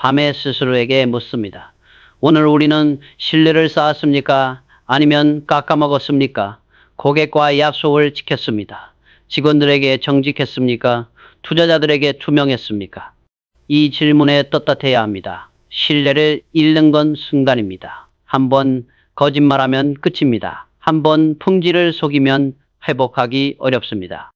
밤에 스스로에게 묻습니다. 오늘 우리는 신뢰를 쌓았습니까? 아니면 깎아먹었습니까? 고객과 약속을 지켰습니다. 직원들에게 정직했습니까? 투자자들에게 투명했습니까? 이 질문에 떳떳해야 합니다. 신뢰를 잃는 건 순간입니다. 한번 거짓말하면 끝입니다. 한번 풍지를 속이면 회복하기 어렵습니다.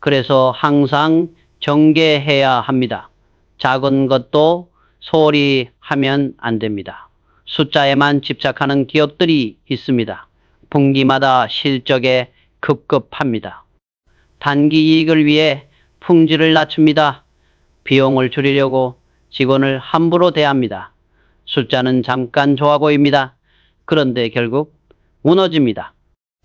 그래서 항상 경계해야 합니다. 작은 것도 소홀히 하면 안 됩니다. 숫자에만 집착하는 기업들이 있습니다. 분기마다 실적에 급급합니다. 단기 이익을 위해 품질을 낮춥니다. 비용을 줄이려고 직원을 함부로 대합니다. 숫자는 잠깐 좋아 보입니다. 그런데 결국 무너집니다.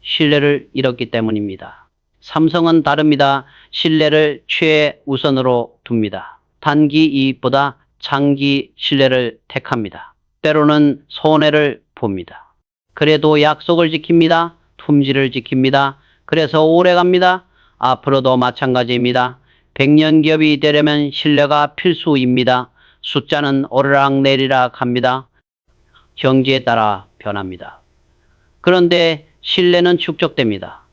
신뢰를 잃었기 때문입니다. 삼성은 다릅니다. 신뢰를 최우선으로 둡니다. 단기 이익보다 장기 신뢰를 택합니다. 때로는 손해를 봅니다. 그래도 약속을 지킵니다. 품질을 지킵니다. 그래서 오래갑니다. 앞으로도 마찬가지입니다. 100년 기업이 되려면 신뢰가 필수입니다. 숫자는 오르락내리락 합니다. 경지에 따라 변합니다. 그런데 신뢰는 축적됩니다.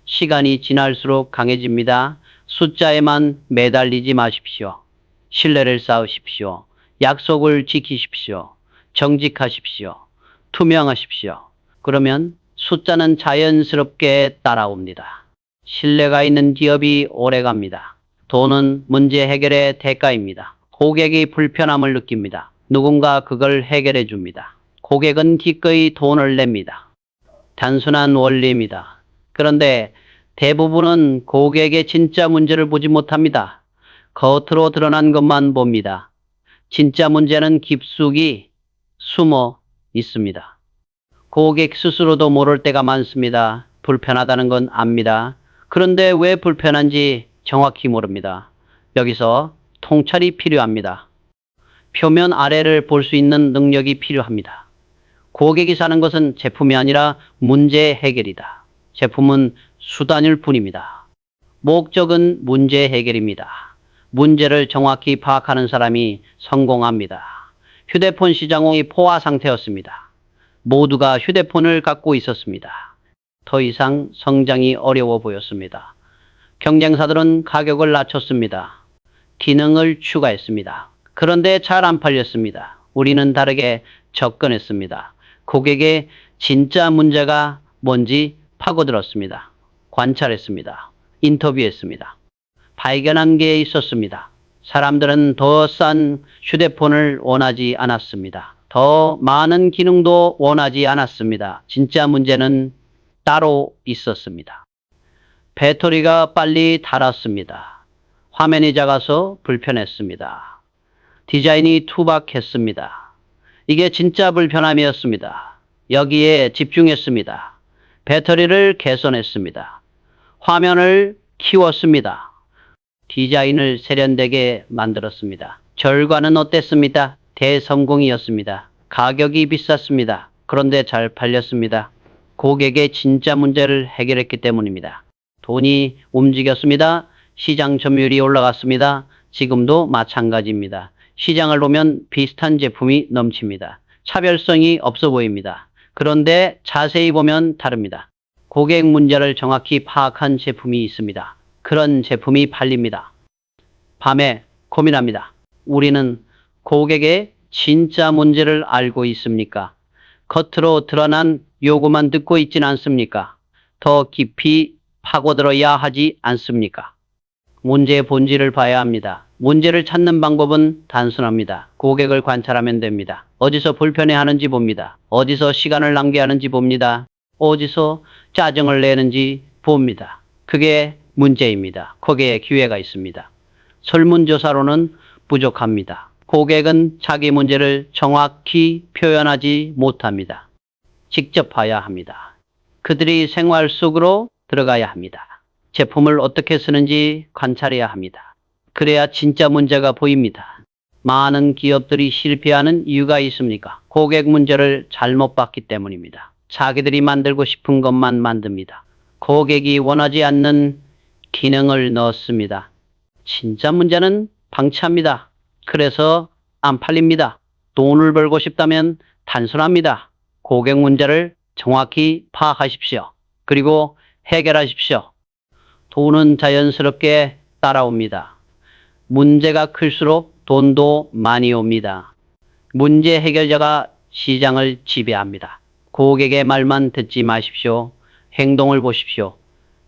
시간이 지날수록 강해집니다. 숫자에만 매달리지 마십시오. 신뢰를 쌓으십시오. 약속을 지키십시오. 정직하십시오. 투명하십시오. 그러면 숫자는 자연스럽게 따라옵니다. 신뢰가 있는 기업이 오래갑니다. 돈은 문제 해결의 대가입니다. 고객이 불편함을 느낍니다. 누군가 그걸 해결해 줍니다. 고객은 기꺼이 돈을 냅니다. 단순한 원리입니다. 그런데 대부분은 고객의 진짜 문제를 보지 못합니다. 겉으로 드러난 것만 봅니다. 진짜 문제는 깊숙이 숨어 있습니다. 고객 스스로도 모를 때가 많습니다. 불편하다는 건 압니다. 그런데 왜 불편한지 정확히 모릅니다. 여기서 통찰이 필요합니다. 표면 아래를 볼 수 있는 능력이 필요합니다. 고객이 사는 것은 제품이 아니라 문제 해결이다. 제품은 수단일 뿐입니다. 목적은 문제 해결입니다. 문제를 정확히 파악하는 사람이 성공합니다. 휴대폰 시장이 포화 상태였습니다. 모두가 휴대폰을 갖고 있었습니다. 더 이상 성장이 어려워 보였습니다. 경쟁사들은 가격을 낮췄습니다. 기능을 추가했습니다. 그런데 잘 안 팔렸습니다. 우리는 다르게 접근했습니다. 고객의 진짜 문제가 뭔지 파고들었습니다. 관찰했습니다. 인터뷰했습니다. 발견한 게 있었습니다. 사람들은 더 싼 휴대폰을 원하지 않았습니다. 더 많은 기능도 원하지 않았습니다. 진짜 문제는 따로 있었습니다. 배터리가 빨리 닳았습니다. 화면이 작아서 불편했습니다. 디자인이 투박했습니다. 이게 진짜 불편함이었습니다. 여기에 집중했습니다. 배터리를 개선했습니다. 화면을 키웠습니다. 디자인을 세련되게 만들었습니다. 결과는 어땠습니까? 대성공이었습니다. 가격이 비쌌습니다. 그런데 잘 팔렸습니다. 고객의 진짜 문제를 해결했기 때문입니다. 돈이 움직였습니다. 시장 점유율이 올라갔습니다. 지금도 마찬가지입니다. 시장을 보면 비슷한 제품이 넘칩니다. 차별성이 없어 보입니다. 그런데 자세히 보면 다릅니다. 고객 문제를 정확히 파악한 제품이 있습니다. 그런 제품이 팔립니다. 밤에 고민합니다. 우리는 고객의 진짜 문제를 알고 있습니까? 겉으로 드러난 요구만 듣고 있진 않습니까? 더 깊이 파고들어야 하지 않습니까? 문제의 본질을 봐야 합니다. 문제를 찾는 방법은 단순합니다. 고객을 관찰하면 됩니다. 어디서 불편해하는지 봅니다. 어디서 시간을 낭비하는지 봅니다. 어디서 짜증을 내는지 봅니다. 그게 문제입니다. 거기에 기회가 있습니다. 설문조사로는 부족합니다. 고객은 자기 문제를 정확히 표현하지 못합니다. 직접 봐야 합니다. 그들이 생활 속으로 들어가야 합니다. 제품을 어떻게 쓰는지 관찰해야 합니다. 그래야 진짜 문제가 보입니다. 많은 기업들이 실패하는 이유가 있습니까? 고객 문제를 잘못 봤기 때문입니다. 자기들이 만들고 싶은 것만 만듭니다. 고객이 원하지 않는 기능을 넣었습니다. 진짜 문제는 방치합니다. 그래서 안 팔립니다. 돈을 벌고 싶다면 단순합니다. 고객 문제를 정확히 파악하십시오. 그리고 해결하십시오. 돈은 자연스럽게 따라옵니다. 문제가 클수록 돈도 많이 옵니다. 문제 해결자가 시장을 지배합니다. 고객의 말만 듣지 마십시오. 행동을 보십시오.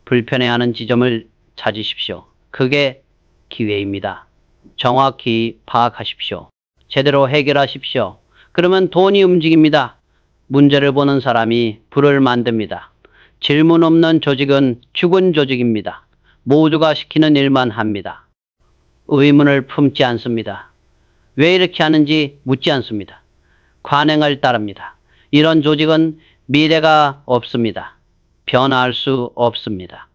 불편해하는 지점을 찾으십시오. 그게 기회입니다. 정확히 파악하십시오. 제대로 해결하십시오. 그러면 돈이 움직입니다. 문제를 보는 사람이 불을 만듭니다. 질문 없는 조직은 죽은 조직입니다. 모두가 시키는 일만 합니다. 의문을 품지 않습니다. 왜 이렇게 하는지 묻지 않습니다. 관행을 따릅니다. 이런 조직은 미래가 없습니다. 변화할 수 없습니다.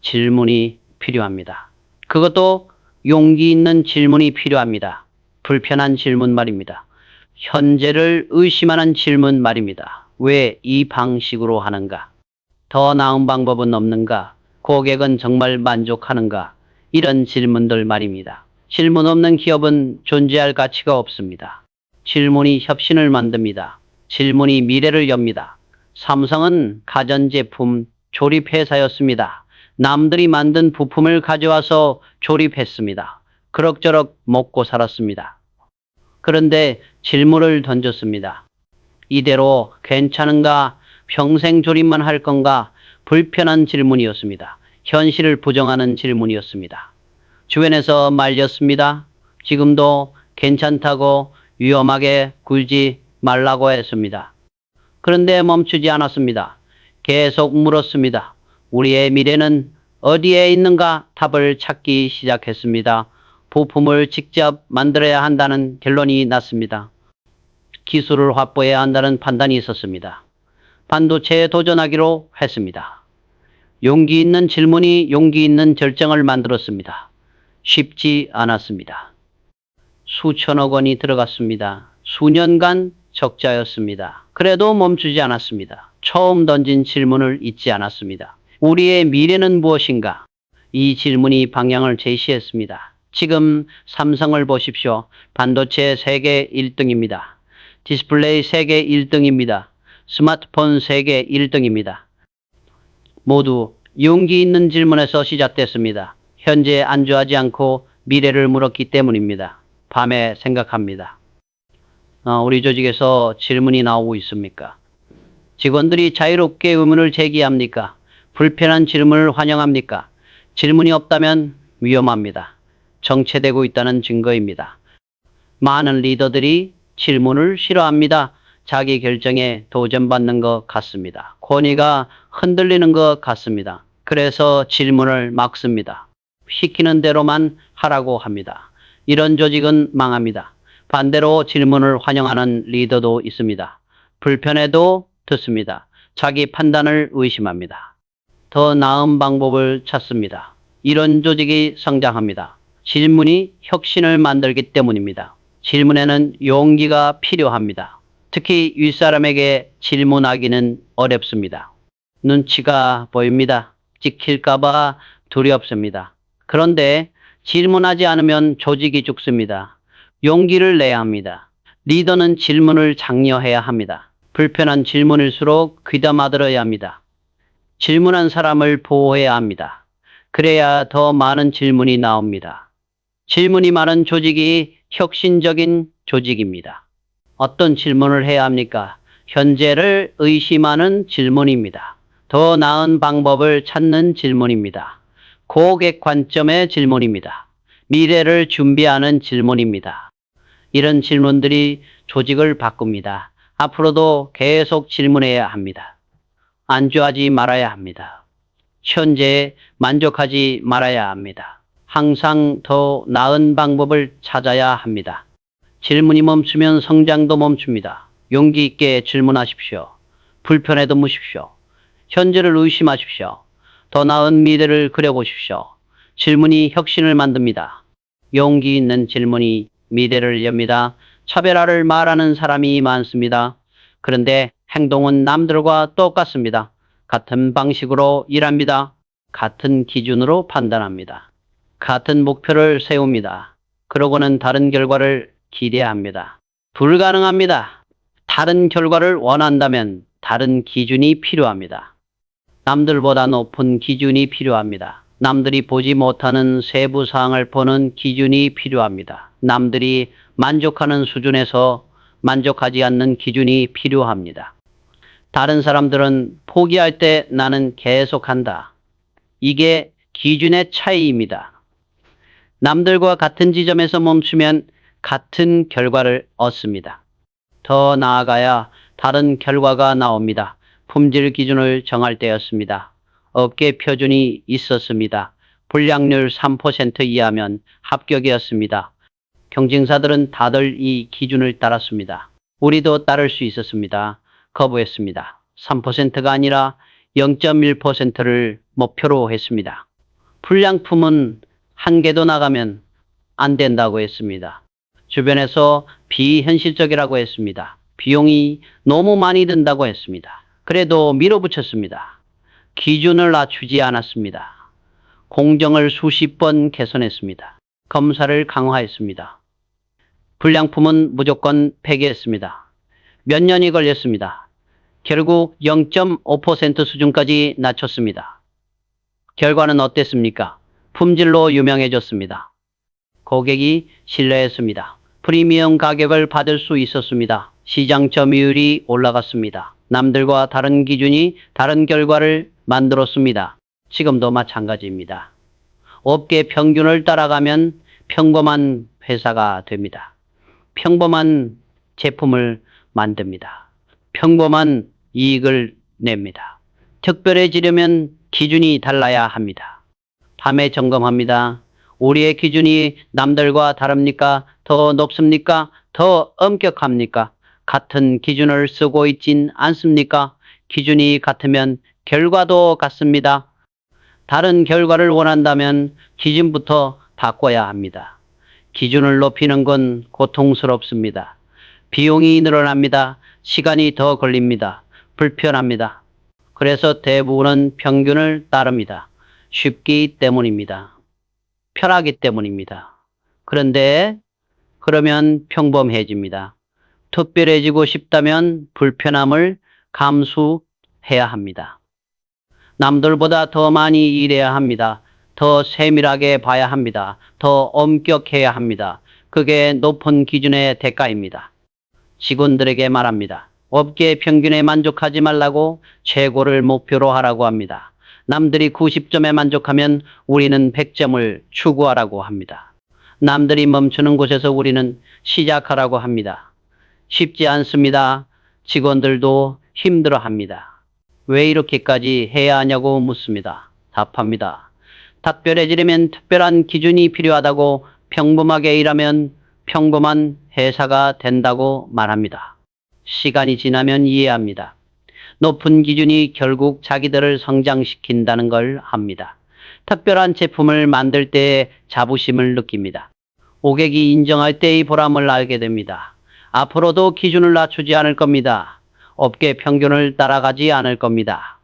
질문이 필요합니다. 그것도 용기 있는 질문이 필요합니다. 불편한 질문 말입니다. 현재를 의심하는 질문 말입니다. 왜 이 방식으로 하는가? 더 나은 방법은 없는가? 고객은 정말 만족하는가? 이런 질문들 말입니다. 질문 없는 기업은 존재할 가치가 없습니다. 질문이 혁신을 만듭니다. 질문이 미래를 엽니다. 삼성은 가전제품 조립회사였습니다. 남들이 만든 부품을 가져와서 조립했습니다. 그럭저럭 먹고 살았습니다. 그런데 질문을 던졌습니다. 이대로 괜찮은가? 평생 조립만 할 건가? 불편한 질문이었습니다. 현실을 부정하는 질문이었습니다. 주변에서 말렸습니다. 지금도 괜찮다고 위험하게 굴지 말라고 했습니다. 그런데 멈추지 않았습니다. 계속 물었습니다. 우리의 미래는 어디에 있는가? 답을 찾기 시작했습니다. 부품을 직접 만들어야 한다는 결론이 났습니다. 기술을 확보해야 한다는 판단이 있었습니다. 반도체에 도전하기로 했습니다. 용기 있는 질문이 용기 있는 결정을 만들었습니다. 쉽지 않았습니다. 수천억 원이 들어갔습니다. 수년간 적자였습니다. 그래도 멈추지 않았습니다. 처음 던진 질문을 잊지 않았습니다. 우리의 미래는 무엇인가? 이 질문이 방향을 제시했습니다. 지금 삼성을 보십시오. 반도체 세계 1등입니다. 디스플레이 세계 1등입니다. 스마트폰 세계 1등입니다. 모두 용기 있는 질문에서 시작됐습니다. 현재 안주하지 않고 미래를 물었기 때문입니다. 밤에 생각합니다. 우리 조직에서 질문이 나오고 있습니까? 직원들이 자유롭게 의문을 제기합니까? 불편한 질문을 환영합니까? 질문이 없다면 위험합니다. 정체되고 있다는 증거입니다. 많은 리더들이 질문을 싫어합니다. 자기 결정에 도전받는 것 같습니다. 권위가 흔들리는 것 같습니다. 그래서 질문을 막습니다. 시키는 대로만 하라고 합니다. 이런 조직은 망합니다. 반대로 질문을 환영하는 리더도 있습니다. 불편해도 듣습니다. 자기 판단을 의심합니다. 더 나은 방법을 찾습니다. 이런 조직이 성장합니다. 질문이 혁신을 만들기 때문입니다. 질문에는 용기가 필요합니다. 특히 윗사람에게 질문하기는 어렵습니다. 눈치가 보입니다. 찍힐까봐 두렵습니다. 그런데 질문하지 않으면 조직이 죽습니다. 용기를 내야 합니다. 리더는 질문을 장려해야 합니다. 불편한 질문일수록 귀담아 들어야 합니다. 질문한 사람을 보호해야 합니다. 그래야 더 많은 질문이 나옵니다. 질문이 많은 조직이 혁신적인 조직입니다. 어떤 질문을 해야 합니까? 현재를 의심하는 질문입니다. 더 나은 방법을 찾는 질문입니다. 고객 관점의 질문입니다. 미래를 준비하는 질문입니다. 이런 질문들이 조직을 바꿉니다. 앞으로도 계속 질문해야 합니다. 안주하지 말아야 합니다. 현재에 만족하지 말아야 합니다. 항상 더 나은 방법을 찾아야 합니다. 질문이 멈추면 성장도 멈춥니다. 용기 있게 질문하십시오. 불편해도 묻십시오. 현재를 의심하십시오. 더 나은 미래를 그려보십시오. 질문이 혁신을 만듭니다. 용기 있는 질문이 미래를 엽니다. 차별화를 말하는 사람이 많습니다. 그런데 행동은 남들과 똑같습니다. 같은 방식으로 일합니다. 같은 기준으로 판단합니다. 같은 목표를 세웁니다. 그러고는 다른 결과를 기대합니다. 불가능합니다. 다른 결과를 원한다면 다른 기준이 필요합니다. 남들보다 높은 기준이 필요합니다. 남들이 보지 못하는 세부 사항을 보는 기준이 필요합니다. 남들이 만족하는 수준에서 만족하지 않는 기준이 필요합니다. 다른 사람들은 포기할 때 나는 계속한다. 이게 기준의 차이입니다. 남들과 같은 지점에서 멈추면 같은 결과를 얻습니다. 더 나아가야 다른 결과가 나옵니다. 품질 기준을 정할 때였습니다. 업계 표준이 있었습니다. 불량률 3% 이하면 합격이었습니다. 경쟁사들은 다들 이 기준을 따랐습니다. 우리도 따를 수 있었습니다. 거부했습니다. 3%가 아니라 0.1%를 목표로 했습니다. 불량품은 한 개도 나가면 안 된다고 했습니다. 주변에서 비현실적이라고 했습니다. 비용이 너무 많이 든다고 했습니다. 그래도 밀어붙였습니다. 기준을 낮추지 않았습니다. 공정을 수십 번 개선했습니다. 검사를 강화했습니다. 불량품은 무조건 폐기했습니다. 몇 년이 걸렸습니다. 결국 0.5% 수준까지 낮췄습니다. 결과는 어땠습니까? 품질로 유명해졌습니다. 고객이 신뢰했습니다. 프리미엄 가격을 받을 수 있었습니다. 시장 점유율이 올라갔습니다. 남들과 다른 기준이 다른 결과를 만들었습니다. 지금도 마찬가지입니다. 업계 평균을 따라가면 평범한 회사가 됩니다. 평범한 제품을 만듭니다. 평범한 이익을 냅니다. 특별해지려면 기준이 달라야 합니다. 밤에 점검합니다. 우리의 기준이 남들과 다릅니까? 더 높습니까? 더 엄격합니까? 같은 기준을 쓰고 있진 않습니까? 기준이 같으면 결과도 같습니다. 다른 결과를 원한다면 기준부터 바꿔야 합니다. 기준을 높이는 건 고통스럽습니다. 비용이 늘어납니다. 시간이 더 걸립니다. 불편합니다. 그래서 대부분은 평균을 따릅니다. 쉽기 때문입니다. 편하기 때문입니다. 그런데 그러면 평범해집니다. 특별해지고 싶다면 불편함을 감수해야 합니다. 남들보다 더 많이 일해야 합니다. 더 세밀하게 봐야 합니다. 더 엄격해야 합니다. 그게 높은 기준의 대가입니다. 직원들에게 말합니다. 업계 평균에 만족하지 말라고 최고를 목표로 하라고 합니다. 남들이 90점에 만족하면 우리는 100점을 추구하라고 합니다. 남들이 멈추는 곳에서 우리는 시작하라고 합니다. 쉽지 않습니다. 직원들도 힘들어합니다. 왜 이렇게까지 해야 하냐고 묻습니다. 답합니다. 특별해지려면 특별한 기준이 필요하다고 평범하게 일하면 평범한 회사가 된다고 말합니다. 시간이 지나면 이해합니다. 높은 기준이 결국 자기들을 성장시킨다는 걸 압니다. 특별한 제품을 만들 때의 자부심을 느낍니다. 고객이 인정할 때의 보람을 알게 됩니다. 앞으로도 기준을 낮추지 않을 겁니다. 업계 평균을 따라가지 않을 겁니다.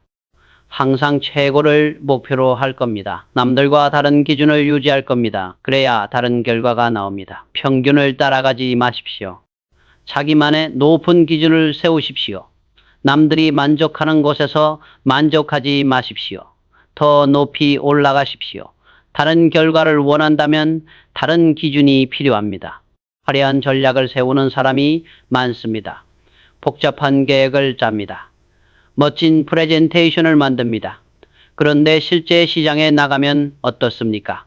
항상 최고를 목표로 할 겁니다. 남들과 다른 기준을 유지할 겁니다. 그래야 다른 결과가 나옵니다. 평균을 따라가지 마십시오. 자기만의 높은 기준을 세우십시오. 남들이 만족하는 곳에서 만족하지 마십시오. 더 높이 올라가십시오. 다른 결과를 원한다면 다른 기준이 필요합니다. 화려한 전략을 세우는 사람이 많습니다. 복잡한 계획을 짭니다. 멋진 프레젠테이션을 만듭니다. 그런데 실제 시장에 나가면 어떻습니까?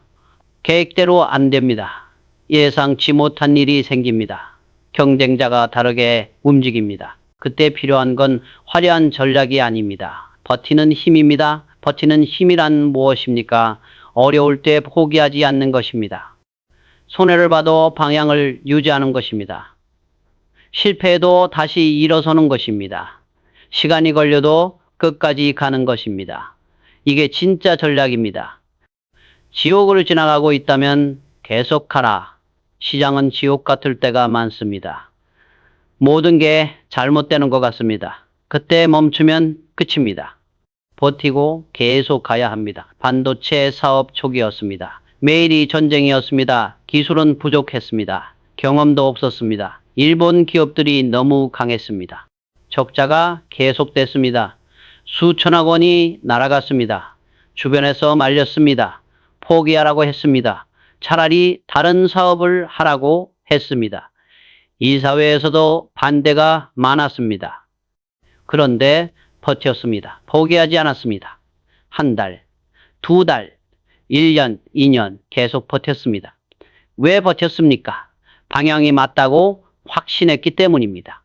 계획대로 안 됩니다. 예상치 못한 일이 생깁니다. 경쟁자가 다르게 움직입니다. 그때 필요한 건 화려한 전략이 아닙니다. 버티는 힘입니다. 버티는 힘이란 무엇입니까? 어려울 때 포기하지 않는 것입니다. 손해를 봐도 방향을 유지하는 것입니다. 실패해도 다시 일어서는 것입니다. 시간이 걸려도 끝까지 가는 것입니다. 이게 진짜 전략입니다. 지옥을 지나가고 있다면 계속 가라. 시장은 지옥 같을 때가 많습니다. 모든 게 잘못되는 것 같습니다. 그때 멈추면 끝입니다. 버티고 계속 가야 합니다. 반도체 사업 초기였습니다. 매일이 전쟁이었습니다. 기술은 부족했습니다. 경험도 없었습니다. 일본 기업들이 너무 강했습니다. 적자가 계속됐습니다. 수천억 원이 날아갔습니다. 주변에서 말렸습니다. 포기하라고 했습니다. 차라리 다른 사업을 하라고 했습니다. 이사회에서도 반대가 많았습니다. 그런데 버텼습니다. 포기하지 않았습니다. 한 달, 두 달, 1년, 2년 계속 버텼습니다. 왜 버텼습니까? 방향이 맞다고 확신했기 때문입니다.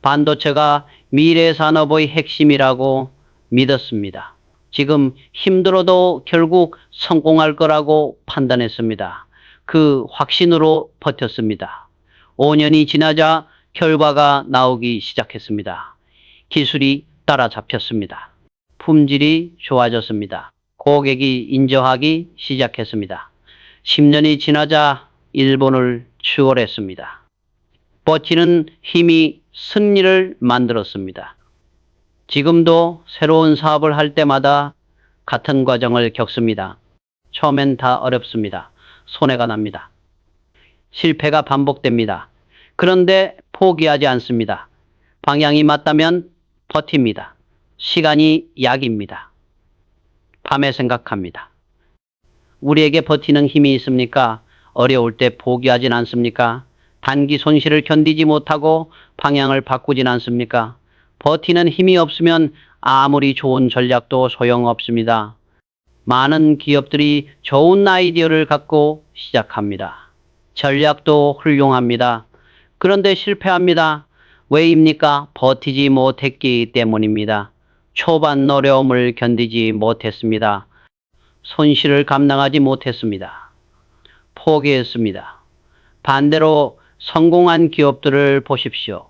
반도체가 미래 산업의 핵심이라고 믿었습니다. 지금 힘들어도 결국 성공할 거라고 판단했습니다. 그 확신으로 버텼습니다. 5년이 지나자 결과가 나오기 시작했습니다. 기술이 따라잡혔습니다. 품질이 좋아졌습니다. 고객이 인정하기 시작했습니다. 10년이 지나자 일본을 추월했습니다. 버티는 힘이 승리를 만들었습니다. 지금도 새로운 사업을 할 때마다 같은 과정을 겪습니다. 처음엔 다 어렵습니다. 손해가 납니다. 실패가 반복됩니다. 그런데 포기하지 않습니다. 방향이 맞다면 버팁니다. 시간이 약입니다. 밤에 생각합니다. 우리에게 버티는 힘이 있습니까? 어려울 때 포기하진 않습니까? 단기 손실을 견디지 못하고 방향을 바꾸진 않습니까? 버티는 힘이 없으면 아무리 좋은 전략도 소용없습니다. 많은 기업들이 좋은 아이디어를 갖고 시작합니다. 전략도 훌륭합니다. 그런데 실패합니다. 왜입니까? 버티지 못했기 때문입니다. 초반 어려움을 견디지 못했습니다. 손실을 감당하지 못했습니다. 포기했습니다. 반대로 성공한 기업들을 보십시오.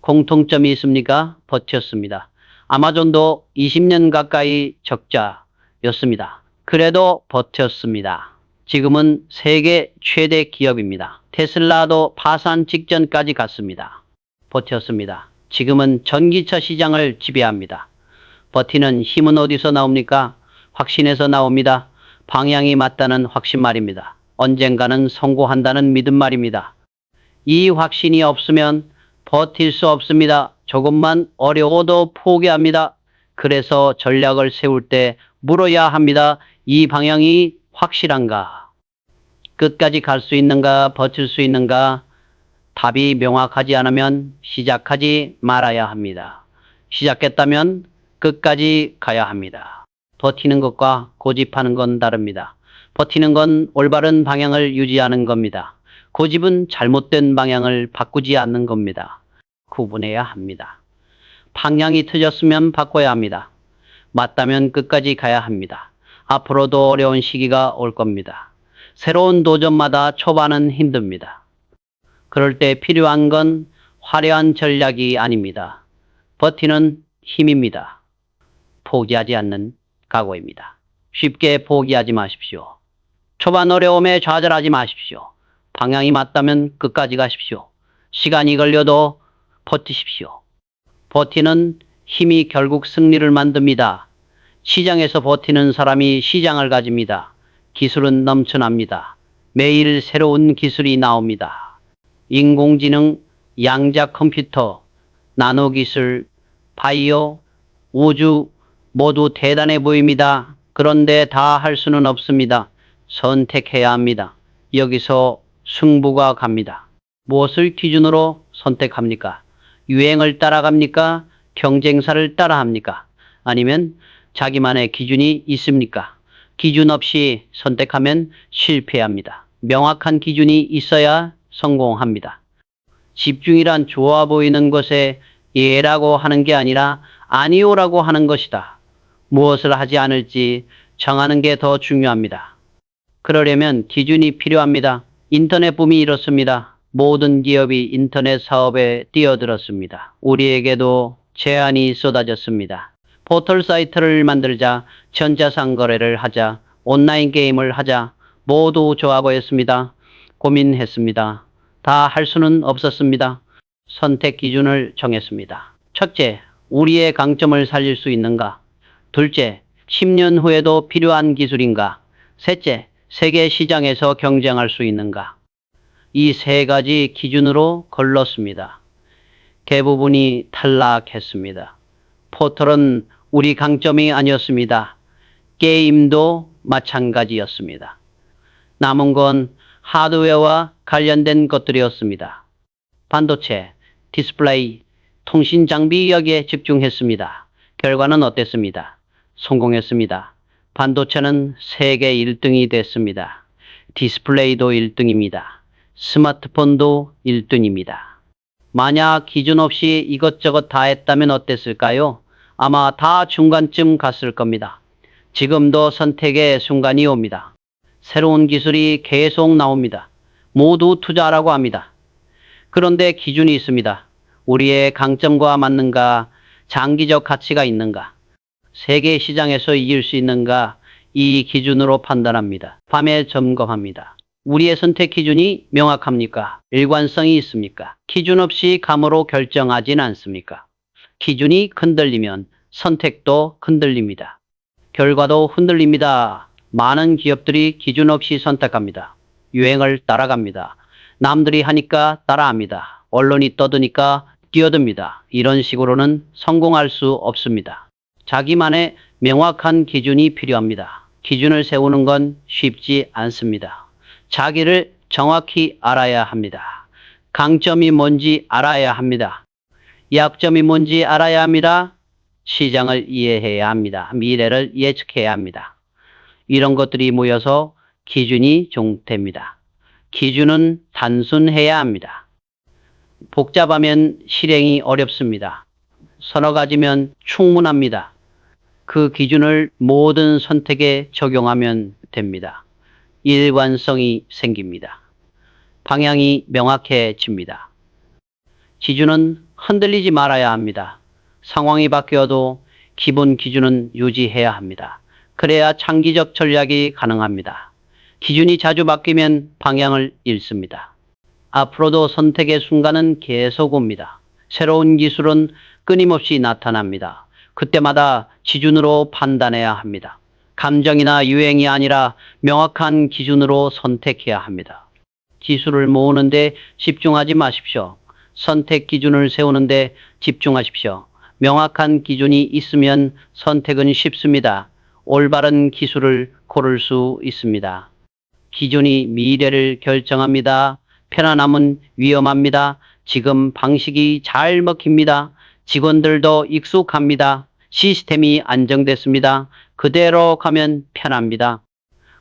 공통점이 있습니까? 버텼습니다. 아마존도 20년 가까이 적자였습니다. 그래도 버텼습니다. 지금은 세계 최대 기업입니다. 테슬라도 파산 직전까지 갔습니다. 버텼습니다. 지금은 전기차 시장을 지배합니다. 버티는 힘은 어디서 나옵니까? 확신에서 나옵니다. 방향이 맞다는 확신 말입니다. 언젠가는 성공한다는 믿음 말입니다. 이 확신이 없으면 버틸 수 없습니다. 조금만 어려워도 포기합니다. 그래서 전략을 세울 때 물어야 합니다. 이 방향이 확실한가? 끝까지 갈 수 있는가? 버틸 수 있는가? 답이 명확하지 않으면 시작하지 말아야 합니다. 시작했다면 끝까지 가야 합니다. 버티는 것과 고집하는 건 다릅니다. 버티는 건 올바른 방향을 유지하는 겁니다. 고집은 잘못된 방향을 바꾸지 않는 겁니다. 구분해야 합니다. 방향이 틀렸으면 바꿔야 합니다. 맞다면 끝까지 가야 합니다. 앞으로도 어려운 시기가 올 겁니다. 새로운 도전마다 초반은 힘듭니다. 그럴 때 필요한 건 화려한 전략이 아닙니다. 버티는 힘입니다. 포기하지 않는 각오입니다. 쉽게 포기하지 마십시오. 초반 어려움에 좌절하지 마십시오. 방향이 맞다면 끝까지 가십시오. 시간이 걸려도 버티십시오. 버티는 힘이 결국 승리를 만듭니다. 시장에서 버티는 사람이 시장을 가집니다. 기술은 넘쳐납니다. 매일 새로운 기술이 나옵니다. 인공지능, 양자 컴퓨터, 나노기술, 바이오, 우주 모두 대단해 보입니다. 그런데 다 할 수는 없습니다. 선택해야 합니다. 여기서 승부가 갑니다. 무엇을 기준으로 선택합니까? 유행을 따라갑니까? 경쟁사를 따라합니까? 아니면 자기만의 기준이 있습니까? 기준 없이 선택하면 실패합니다. 명확한 기준이 있어야 성공합니다. 집중이란 좋아 보이는 것에 예라고 하는 게 아니라 아니오라고 하는 것이다. 무엇을 하지 않을지 정하는 게 더 중요합니다. 그러려면 기준이 필요합니다. 인터넷 붐이 이렇습니다. 모든 기업이 인터넷 사업에 뛰어들었습니다. 우리에게도 제한이 쏟아졌습니다. 포털 사이트를 만들자, 전자상거래를 하자, 온라인 게임을 하자, 모두 좋아 보였습니다. 고민했습니다. 다 할 수는 없었습니다. 선택 기준을 정했습니다. 첫째, 우리의 강점을 살릴 수 있는가? 둘째, 10년 후에도 필요한 기술인가? 셋째, 세계 시장에서 경쟁할 수 있는가? 이 세 가지 기준으로 걸렀습니다. 대부분이 탈락했습니다. 포털은 우리 강점이 아니었습니다. 게임도 마찬가지였습니다. 남은 건 하드웨어와 관련된 것들이었습니다. 반도체, 디스플레이, 통신 장비 여기에 집중했습니다. 결과는 어땠습니다? 성공했습니다. 반도체는 세계 1등이 됐습니다. 디스플레이도 1등입니다. 스마트폰도 1등입니다. 만약 기준 없이 이것저것 다 했다면 어땠을까요? 아마 다 중간쯤 갔을 겁니다. 지금도 선택의 순간이 옵니다. 새로운 기술이 계속 나옵니다. 모두 투자하라고 합니다. 그런데 기준이 있습니다. 우리의 강점과 맞는가, 장기적 가치가 있는가, 세계 시장에서 이길 수 있는가, 이 기준으로 판단합니다. 밤에 점검합니다. 우리의 선택 기준이 명확합니까? 일관성이 있습니까? 기준 없이 감으로 결정하진 않습니까? 기준이 흔들리면 선택도 흔들립니다. 결과도 흔들립니다. 많은 기업들이 기준 없이 선택합니다. 유행을 따라갑니다. 남들이 하니까 따라합니다. 언론이 떠드니까 뛰어듭니다. 이런 식으로는 성공할 수 없습니다. 자기만의 명확한 기준이 필요합니다. 기준을 세우는 건 쉽지 않습니다. 자기를 정확히 알아야 합니다. 강점이 뭔지 알아야 합니다. 약점이 뭔지 알아야 합니다. 시장을 이해해야 합니다. 미래를 예측해야 합니다. 이런 것들이 모여서 기준이 종됩니다. 기준은 단순해야 합니다. 복잡하면 실행이 어렵습니다. 서너 가지면 충분합니다. 그 기준을 모든 선택에 적용하면 됩니다. 일관성이 생깁니다. 방향이 명확해집니다. 기준은 흔들리지 말아야 합니다. 상황이 바뀌어도 기본 기준은 유지해야 합니다. 그래야 장기적 전략이 가능합니다. 기준이 자주 바뀌면 방향을 잃습니다. 앞으로도 선택의 순간은 계속 옵니다. 새로운 기술은 끊임없이 나타납니다. 그때마다 기준으로 판단해야 합니다. 감정이나 유행이 아니라 명확한 기준으로 선택해야 합니다. 기술을 모으는데 집중하지 마십시오. 선택 기준을 세우는데 집중하십시오. 명확한 기준이 있으면 선택은 쉽습니다. 올바른 기술을 고를 수 있습니다. 기준이 미래를 결정합니다. 편안함은 위험합니다. 지금 방식이 잘 먹힙니다. 직원들도 익숙합니다. 시스템이 안정됐습니다. 그대로 가면 편합니다.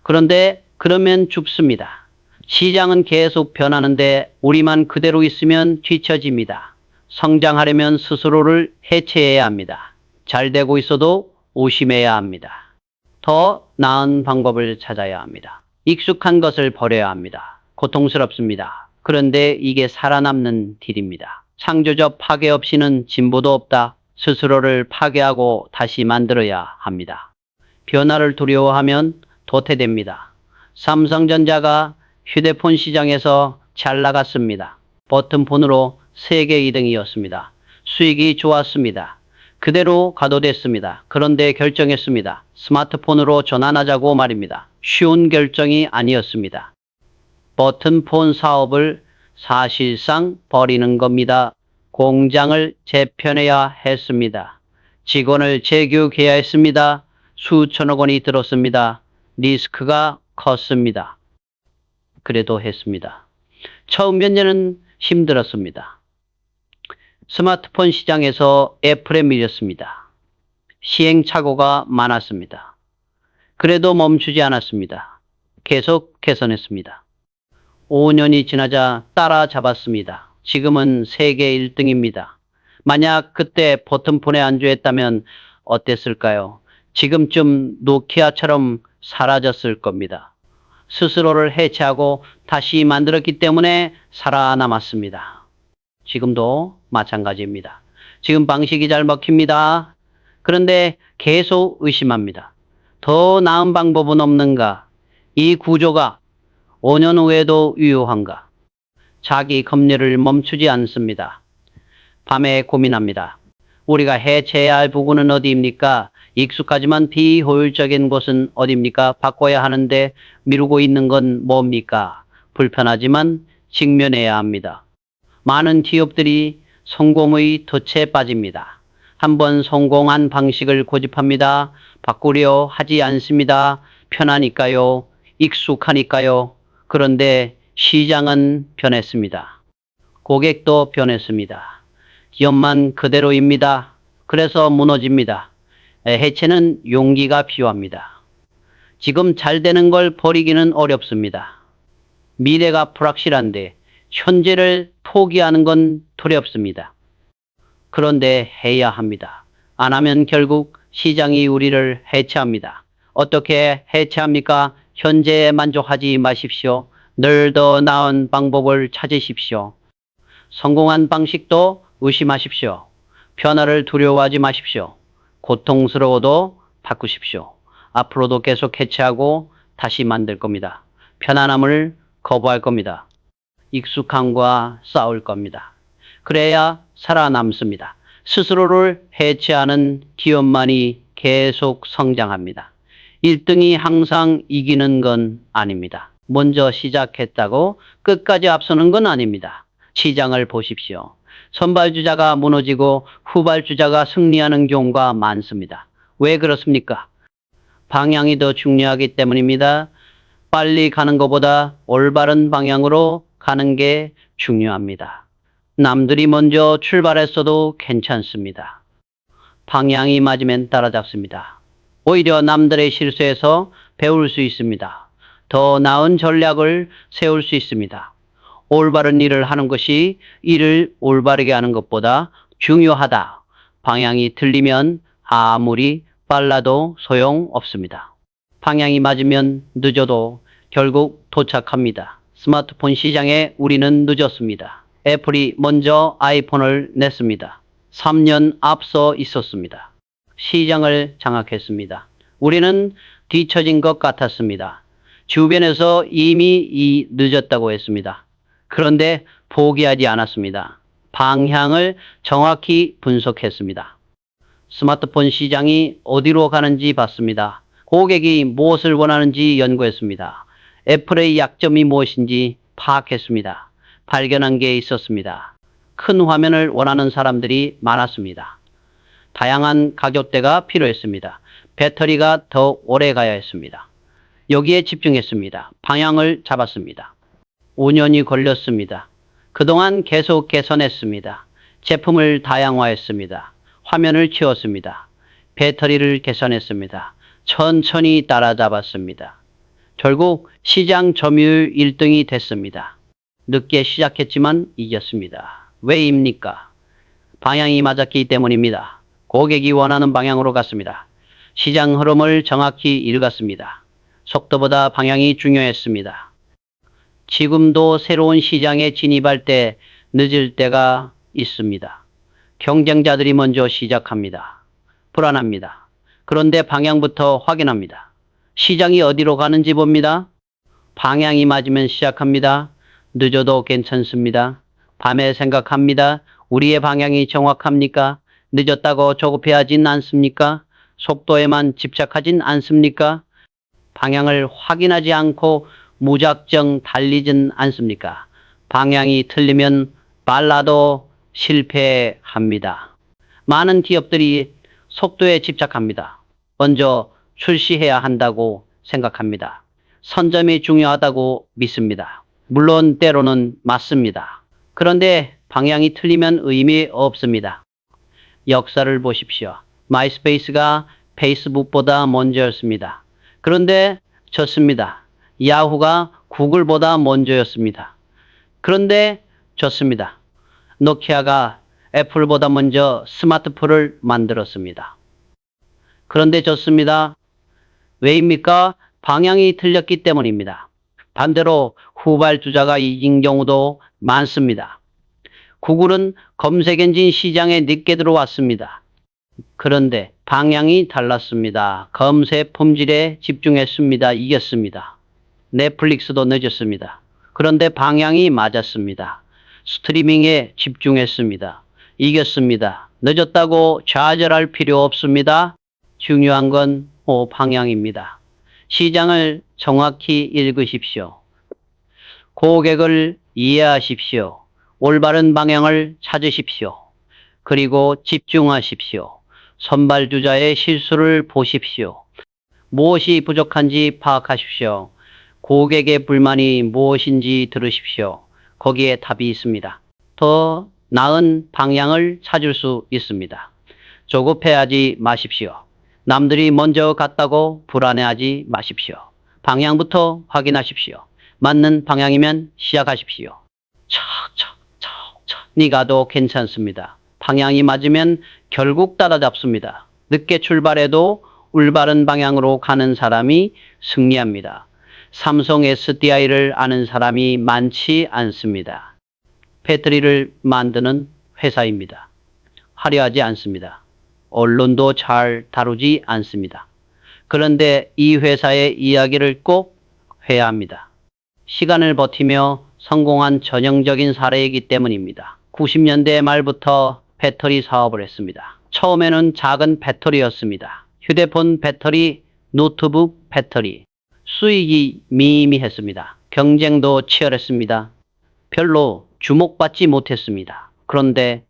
그런데 그러면 죽습니다. 시장은 계속 변하는데 우리만 그대로 있으면 뒤처집니다. 성장하려면 스스로를 해체해야 합니다. 잘 되고 있어도 의심해야 합니다. 더 나은 방법을 찾아야 합니다. 익숙한 것을 버려야 합니다. 고통스럽습니다. 그런데 이게 살아남는 딜입니다. 창조적 파괴 없이는 진보도 없다. 스스로를 파괴하고 다시 만들어야 합니다. 변화를 두려워하면 도태됩니다. 삼성전자가 휴대폰 시장에서 잘 나갔습니다. 버튼폰으로 세계 2등이었습니다. 수익이 좋았습니다. 그대로 가도 됐습니다. 그런데 결정했습니다. 스마트폰으로 전환하자고 말입니다. 쉬운 결정이 아니었습니다. 버튼폰 사업을 사실상 버리는 겁니다. 공장을 재편해야 했습니다. 직원을 재교육해야 했습니다. 수천억 원이 들었습니다. 리스크가 컸습니다. 그래도 했습니다. 처음 몇 년은 힘들었습니다. 스마트폰 시장에서 애플에 밀렸습니다. 시행착오가 많았습니다. 그래도 멈추지 않았습니다. 계속 개선했습니다. 5년이 지나자 따라잡았습니다. 지금은 세계 1등입니다. 만약 그때 버튼폰에 안주했다면 어땠을까요? 지금쯤 노키아처럼 사라졌을 겁니다. 스스로를 해체하고 다시 만들었기 때문에 살아남았습니다. 지금도 마찬가지입니다. 지금 방식이 잘 먹힙니다. 그런데 계속 의심합니다. 더 나은 방법은 없는가? 이 구조가 5년 후에도 유효한가? 자기 검열을 멈추지 않습니다. 밤에 고민합니다. 우리가 해체해야 할 부분은 어디입니까? 익숙하지만 비효율적인 곳은 어디입니까? 바꿔야 하는데 미루고 있는 건 뭡니까? 불편하지만 직면해야 합니다. 많은 기업들이 성공의 덫에 빠집니다. 한번 성공한 방식을 고집합니다. 바꾸려 하지 않습니다. 편하니까요. 익숙하니까요. 그런데 시장은 변했습니다. 고객도 변했습니다. 기업만 그대로입니다. 그래서 무너집니다. 해체는 용기가 필요합니다. 지금 잘 되는 걸 버리기는 어렵습니다. 미래가 불확실한데 현재를 포기하는 건 두렵습니다. 그런데 해야 합니다. 안 하면 결국 시장이 우리를 해체합니다. 어떻게 해체합니까? 현재에 만족하지 마십시오. 늘 더 나은 방법을 찾으십시오. 성공한 방식도 의심하십시오. 변화를 두려워하지 마십시오. 고통스러워도 바꾸십시오. 앞으로도 계속 해체하고 다시 만들 겁니다. 편안함을 거부할 겁니다. 익숙함과 싸울 겁니다. 그래야 살아남습니다. 스스로를 해체하는 기업만이 계속 성장합니다. 1등이 항상 이기는 건 아닙니다. 먼저 시작했다고 끝까지 앞서는 건 아닙니다. 시장을 보십시오. 선발주자가 무너지고 후발주자가 승리하는 경우가 많습니다. 왜 그렇습니까? 방향이 더 중요하기 때문입니다. 빨리 가는 것보다 올바른 방향으로 가는 게 중요합니다. 남들이 먼저 출발했어도 괜찮습니다. 방향이 맞으면 따라잡습니다. 오히려 남들의 실수에서 배울 수 있습니다. 더 나은 전략을 세울 수 있습니다. 올바른 일을 하는 것이 일을 올바르게 하는 것보다 중요하다. 방향이 틀리면 아무리 빨라도 소용없습니다. 방향이 맞으면 늦어도 결국 도착합니다. 스마트폰 시장에 우리는 늦었습니다. 애플이 먼저 아이폰을 냈습니다. 3년 앞서 있었습니다. 시장을 장악했습니다. 우리는 뒤처진 것 같았습니다. 주변에서 이미 늦었다고 했습니다. 그런데 포기하지 않았습니다. 방향을 정확히 분석했습니다. 스마트폰 시장이 어디로 가는지 봤습니다. 고객이 무엇을 원하는지 연구했습니다. 애플의 약점이 무엇인지 파악했습니다. 발견한 게 있었습니다. 큰 화면을 원하는 사람들이 많았습니다. 다양한 가격대가 필요했습니다. 배터리가 더 오래 가야 했습니다. 여기에 집중했습니다. 방향을 잡았습니다. 5년이 걸렸습니다. 그동안 계속 개선했습니다. 제품을 다양화했습니다. 화면을 키웠습니다. 배터리를 개선했습니다. 천천히 따라잡았습니다. 결국 시장 점유율 1등이 됐습니다. 늦게 시작했지만 이겼습니다. 왜입니까? 방향이 맞았기 때문입니다. 고객이 원하는 방향으로 갔습니다. 시장 흐름을 정확히 읽었습니다. 속도보다 방향이 중요했습니다. 지금도 새로운 시장에 진입할 때 늦을 때가 있습니다. 경쟁자들이 먼저 시작합니다. 불안합니다. 그런데 방향부터 확인합니다. 시장이 어디로 가는지 봅니다. 방향이 맞으면 시작합니다. 늦어도 괜찮습니다. 밤에 생각합니다. 우리의 방향이 정확합니까? 늦었다고 조급해하진 않습니까? 속도에만 집착하진 않습니까? 방향을 확인하지 않고 무작정 달리진 않습니까? 방향이 틀리면 빨라도 실패합니다. 많은 기업들이 속도에 집착합니다. 먼저 출시해야 한다고 생각합니다. 선점이 중요하다고 믿습니다. 물론 때로는 맞습니다. 그런데 방향이 틀리면 의미 없습니다. 역사를 보십시오. 마이스페이스가 페이스북보다 먼저였습니다. 그런데 졌습니다. 야후가 구글보다 먼저였습니다. 그런데 졌습니다. 노키아가 애플보다 먼저 스마트폰을 만들었습니다. 그런데 졌습니다. 왜입니까? 방향이 틀렸기 때문입니다. 반대로 후발주자가 이긴 경우도 많습니다. 구글은 검색 엔진 시장에 늦게 들어왔습니다. 그런데 방향이 달랐습니다. 검색 품질에 집중했습니다. 이겼습니다. 넷플릭스도 늦었습니다. 그런데 방향이 맞았습니다. 스트리밍에 집중했습니다. 이겼습니다. 늦었다고 좌절할 필요 없습니다. 중요한 건 방향입니다. 시장을 정확히 읽으십시오. 고객을 이해하십시오. 올바른 방향을 찾으십시오. 그리고 집중하십시오. 선발주자의 실수를 보십시오. 무엇이 부족한지 파악하십시오. 고객의 불만이 무엇인지 들으십시오. 거기에 답이 있습니다. 더 나은 방향을 찾을 수 있습니다. 조급해하지 마십시오. 남들이 먼저 갔다고 불안해하지 마십시오. 방향부터 확인하십시오. 맞는 방향이면 시작하십시오. 천천히 가도 괜찮습니다. 방향이 맞으면 결국 따라잡습니다. 늦게 출발해도 올바른 방향으로 가는 사람이 승리합니다. 삼성 SDI를 아는 사람이 많지 않습니다. 배터리를 만드는 회사입니다. 화려하지 않습니다. 언론도 잘 다루지 않습니다. 그런데 이 회사의 이야기를 꼭 해야 합니다. 시간을 버티며 성공한 전형적인 사례이기 때문입니다. 90년대 말부터 배터리 사업을 했습니다. 처음에는 작은 배터리였습니다. 휴대폰 배터리, 노트북 배터리. 수익이 미미했습니다. 경쟁도 치열했습니다. 별로 주목받지 못했습니다. 그런데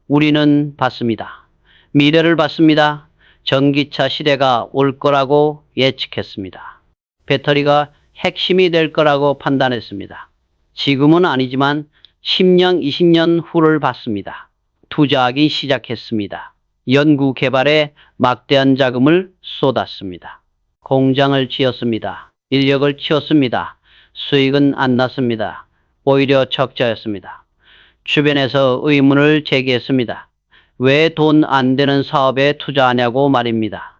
우리는 봤습니다. 미래를 봤습니다. 전기차 시대가 올 거라고 예측했습니다. 배터리가 핵심이 될 거라고 판단했습니다. 지금은 아니지만 10년, 20년 후를 봤습니다. 투자하기 시작했습니다. 연구 개발에 막대한 자금을 쏟았습니다. 공장을 지었습니다. 인력을 키웠습니다. 수익은 안 났습니다. 오히려 적자였습니다. 주변에서 의문을 제기했습니다. 왜 돈 안 되는 사업에 투자하냐고 말입니다.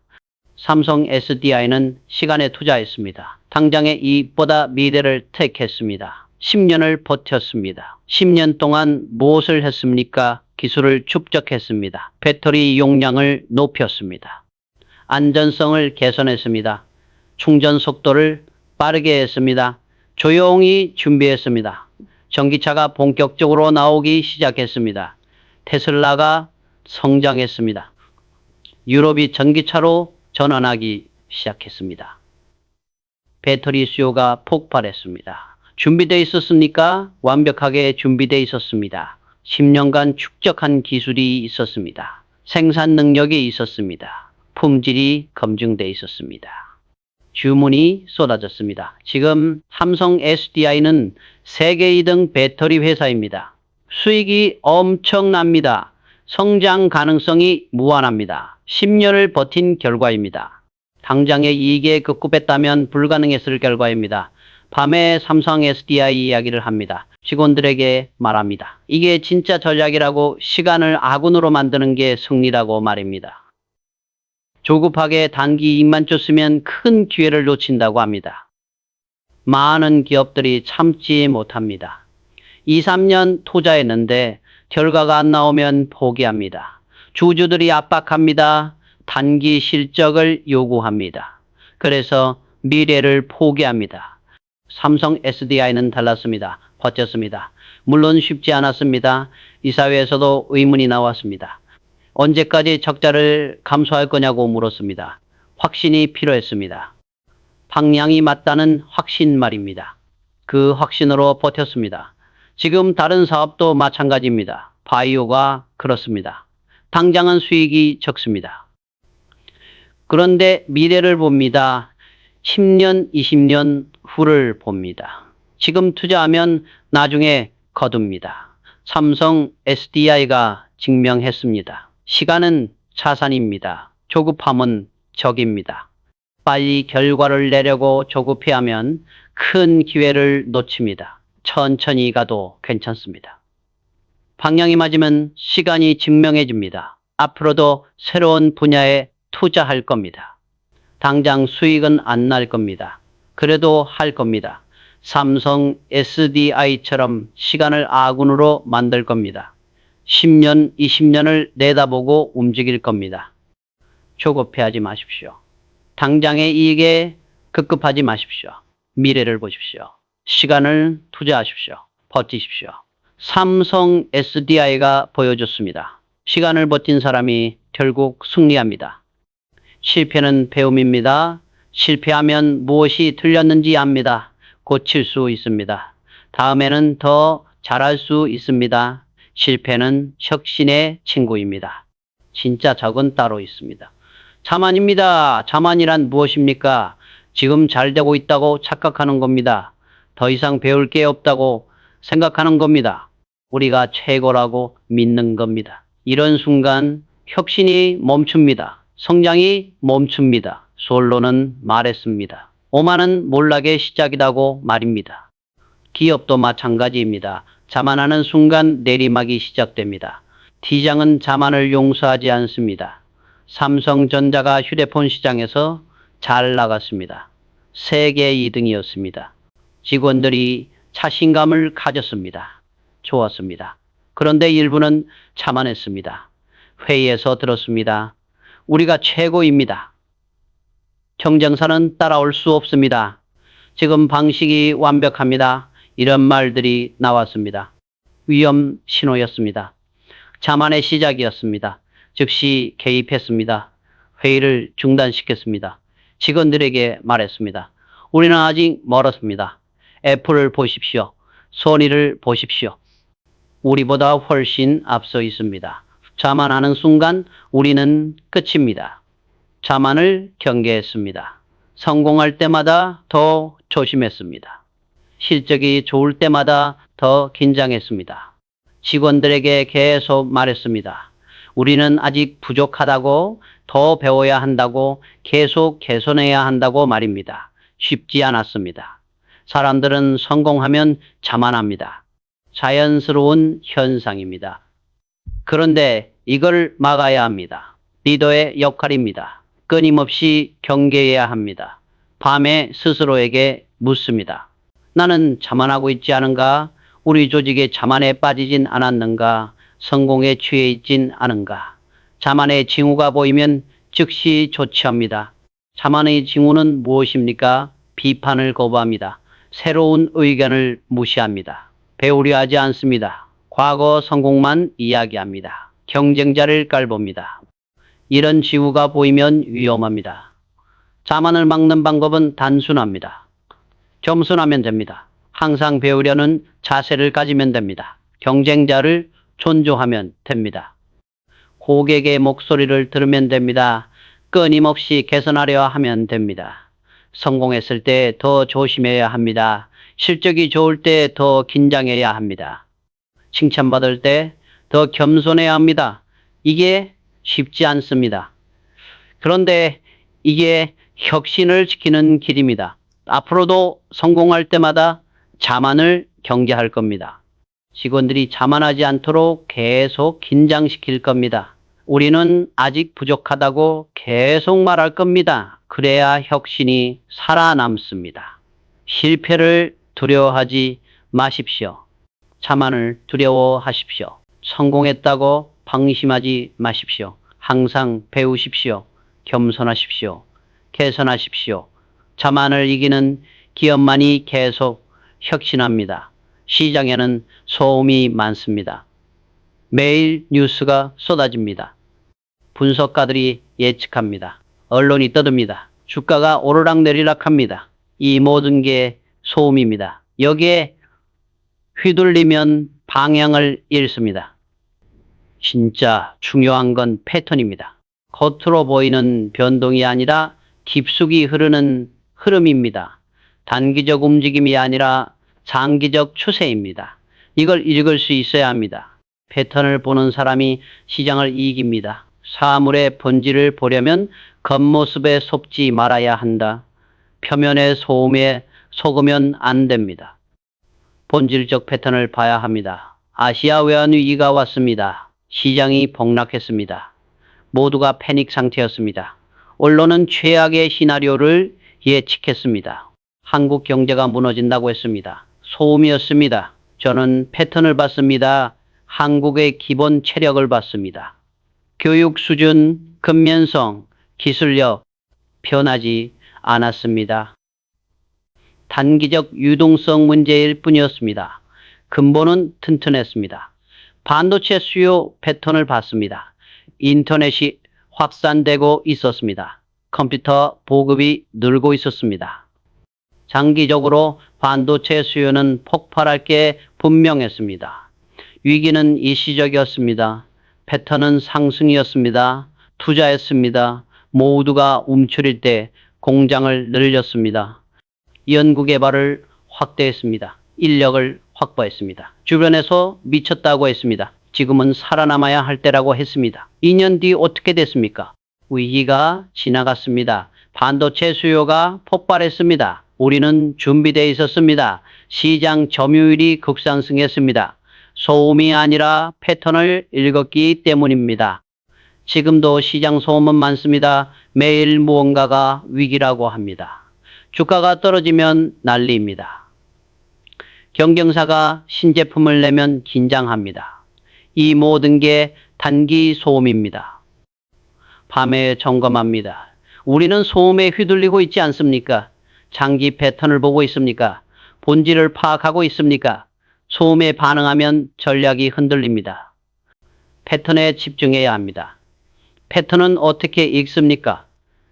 삼성 SDI는 시간에 투자했습니다. 당장의 이익보다 미래를 택했습니다. 10년을 버텼습니다. 10년 동안 무엇을 했습니까? 기술을 축적했습니다. 배터리 용량을 높였습니다. 안전성을 개선했습니다. 충전 속도를 빠르게 했습니다. 조용히 준비했습니다. 전기차가 본격적으로 나오기 시작했습니다. 테슬라가 성장했습니다. 유럽이 전기차로 전환하기 시작했습니다. 배터리 수요가 폭발했습니다. 준비되어 있었습니까? 완벽하게 준비되어 있었습니다. 10년간 축적한 기술이 있었습니다. 생산 능력이 있었습니다. 품질이 검증되어 있었습니다. 주문이 쏟아졌습니다. 지금 삼성 SDI는 세계 2등 배터리 회사입니다. 수익이 엄청납니다. 성장 가능성이 무한합니다. 10년을 버틴 결과입니다. 당장의 이익에 급급했다면 불가능했을 결과입니다. 밤에 삼성 SDI 이야기를 합니다. 직원들에게 말합니다. 이게 진짜 전략이라고 시간을 아군으로 만드는 게 승리라고 말입니다. 조급하게 단기 이익만 쫓으면 큰 기회를 놓친다고 합니다. 많은 기업들이 참지 못합니다. 2, 3년 투자했는데 결과가 안 나오면 포기합니다. 주주들이 압박합니다. 단기 실적을 요구합니다. 그래서 미래를 포기합니다. 삼성 SDI는 달랐습니다. 버텼습니다. 물론 쉽지 않았습니다. 이사회에서도 의문이 나왔습니다. 언제까지 적자를 감수할 거냐고 물었습니다. 확신이 필요했습니다. 방향이 맞다는 확신 말입니다. 그 확신으로 버텼습니다. 지금 다른 사업도 마찬가지입니다. 바이오가 그렇습니다. 당장은 수익이 적습니다. 그런데 미래를 봅니다. 10년, 20년 후를 봅니다. 지금 투자하면 나중에 거둡니다. 삼성 SDI가 증명했습니다. 시간은 자산입니다. 조급함은 적입니다. 빨리 결과를 내려고 조급해하면 큰 기회를 놓칩니다. 천천히 가도 괜찮습니다. 방향이 맞으면 시간이 증명해집니다. 앞으로도 새로운 분야에 투자할 겁니다. 당장 수익은 안 날 겁니다. 그래도 할 겁니다. 삼성 SDI처럼 시간을 아군으로 만들 겁니다. 10년, 20년을 내다보고 움직일 겁니다. 조급해하지 마십시오. 당장의 이익에 급급하지 마십시오. 미래를 보십시오. 시간을 투자하십시오. 버티십시오. 삼성 SDI가 보여줬습니다. 시간을 버틴 사람이 결국 승리합니다. 실패는 배움입니다. 실패하면 무엇이 틀렸는지 압니다. 고칠 수 있습니다. 다음에는 더 잘할 수 있습니다. 실패는 혁신의 친구입니다. 진짜 적은 따로 있습니다. 자만입니다. 자만이란 무엇입니까? 지금 잘 되고 있다고 착각하는 겁니다. 더 이상 배울 게 없다고 생각하는 겁니다. 우리가 최고라고 믿는 겁니다. 이런 순간 혁신이 멈춥니다. 성장이 멈춥니다. 솔로는 말했습니다. 오만은 몰락의 시작이라고 말입니다. 기업도 마찬가지입니다. 자만하는 순간 내리막이 시작됩니다. T장은 자만을 용서하지 않습니다. 삼성전자가 휴대폰 시장에서 잘 나갔습니다. 세계 2등이었습니다. 직원들이 자신감을 가졌습니다. 좋았습니다. 그런데 일부는 자만했습니다. 회의에서 들었습니다. 우리가 최고입니다. 경쟁사는 따라올 수 없습니다. 지금 방식이 완벽합니다. 이런 말들이 나왔습니다. 위험 신호였습니다. 자만의 시작이었습니다. 즉시 개입했습니다. 회의를 중단시켰습니다. 직원들에게 말했습니다. 우리는 아직 멀었습니다. 애플을 보십시오. 소니를 보십시오. 우리보다 훨씬 앞서 있습니다. 자만하는 순간 우리는 끝입니다. 자만을 경계했습니다. 성공할 때마다 더 조심했습니다. 실적이 좋을 때마다 더 긴장했습니다. 직원들에게 계속 말했습니다. 우리는 아직 부족하다고, 더 배워야 한다고, 계속 개선해야 한다고 말입니다. 쉽지 않았습니다. 사람들은 성공하면 자만합니다. 자연스러운 현상입니다. 그런데 이걸 막아야 합니다. 리더의 역할입니다. 끊임없이 경계해야 합니다. 밤에 스스로에게 묻습니다. 나는 자만하고 있지 않은가? 우리 조직의 자만에 빠지진 않았는가? 성공에 취해 있진 않은가? 자만의 징후가 보이면 즉시 조치합니다. 자만의 징후는 무엇입니까? 비판을 거부합니다. 새로운 의견을 무시합니다. 배우려 하지 않습니다. 과거 성공만 이야기합니다. 경쟁자를 깔봅니다. 이런 징후가 보이면 위험합니다. 자만을 막는 방법은 단순합니다. 겸손하면 됩니다. 항상 배우려는 자세를 가지면 됩니다. 경쟁자를 존중하면 됩니다. 고객의 목소리를 들으면 됩니다. 끊임없이 개선하려 하면 됩니다. 성공했을 때 더 조심해야 합니다. 실적이 좋을 때 더 긴장해야 합니다. 칭찬받을 때 더 겸손해야 합니다. 이게 쉽지 않습니다. 그런데 이게 혁신을 지키는 길입니다. 앞으로도 성공할 때마다 자만을 경계할 겁니다. 직원들이 자만하지 않도록 계속 긴장시킬 겁니다. 우리는 아직 부족하다고 계속 말할 겁니다. 그래야 혁신이 살아남습니다. 실패를 두려워하지 마십시오. 자만을 두려워하십시오. 성공했다고 방심하지 마십시오. 항상 배우십시오. 겸손하십시오. 개선하십시오. 자만을 이기는 기업만이 계속 혁신합니다. 시장에는 소음이 많습니다. 매일 뉴스가 쏟아집니다. 분석가들이 예측합니다. 언론이 떠듭니다. 주가가 오르락내리락합니다. 이 모든 게 소음입니다. 여기에 휘둘리면 방향을 잃습니다. 진짜 중요한 건 패턴입니다. 겉으로 보이는 변동이 아니라 깊숙이 흐르는 흐름입니다. 단기적 움직임이 아니라 장기적 추세입니다. 이걸 읽을 수 있어야 합니다. 패턴을 보는 사람이 시장을 이깁니다. 사물의 본질을 보려면 겉모습에 속지 말아야 한다. 표면의 소음에 속으면 안 됩니다. 본질적 패턴을 봐야 합니다. 아시아 외환위기가 왔습니다. 시장이 폭락했습니다. 모두가 패닉 상태였습니다. 언론은 최악의 시나리오를 예측했습니다. 한국 경제가 무너진다고 했습니다. 소음이었습니다. 저는 패턴을 봤습니다. 한국의 기본 체력을 봤습니다. 교육 수준, 근면성, 기술력 변하지 않았습니다. 단기적 유동성 문제일 뿐이었습니다. 근본은 튼튼했습니다. 반도체 수요 패턴을 봤습니다. 인터넷이 확산되고 있었습니다. 컴퓨터 보급이 늘고 있었습니다. 장기적으로 반도체 수요는 폭발할 게 분명했습니다. 위기는 일시적이었습니다. 패턴은 상승이었습니다. 투자했습니다. 모두가 움츠릴 때 공장을 늘렸습니다. 연구개발을 확대했습니다. 인력을 확보했습니다. 주변에서 미쳤다고 했습니다. 지금은 살아남아야 할 때라고 했습니다. 2년 뒤 어떻게 됐습니까? 위기가 지나갔습니다. 반도체 수요가 폭발했습니다. 우리는 준비되어 있었습니다. 시장 점유율이 급상승했습니다. 소음이 아니라 패턴을 읽었기 때문입니다. 지금도 시장 소음은 많습니다. 매일 무언가가 위기라고 합니다. 주가가 떨어지면 난리입니다. 경쟁사가 신제품을 내면 긴장합니다. 이 모든 게 단기 소음입니다. 밤에 점검합니다. 우리는 소음에 휘둘리고 있지 않습니까? 장기 패턴을 보고 있습니까? 본질을 파악하고 있습니까? 소음에 반응하면 전략이 흔들립니다. 패턴에 집중해야 합니다. 패턴은 어떻게 읽습니까?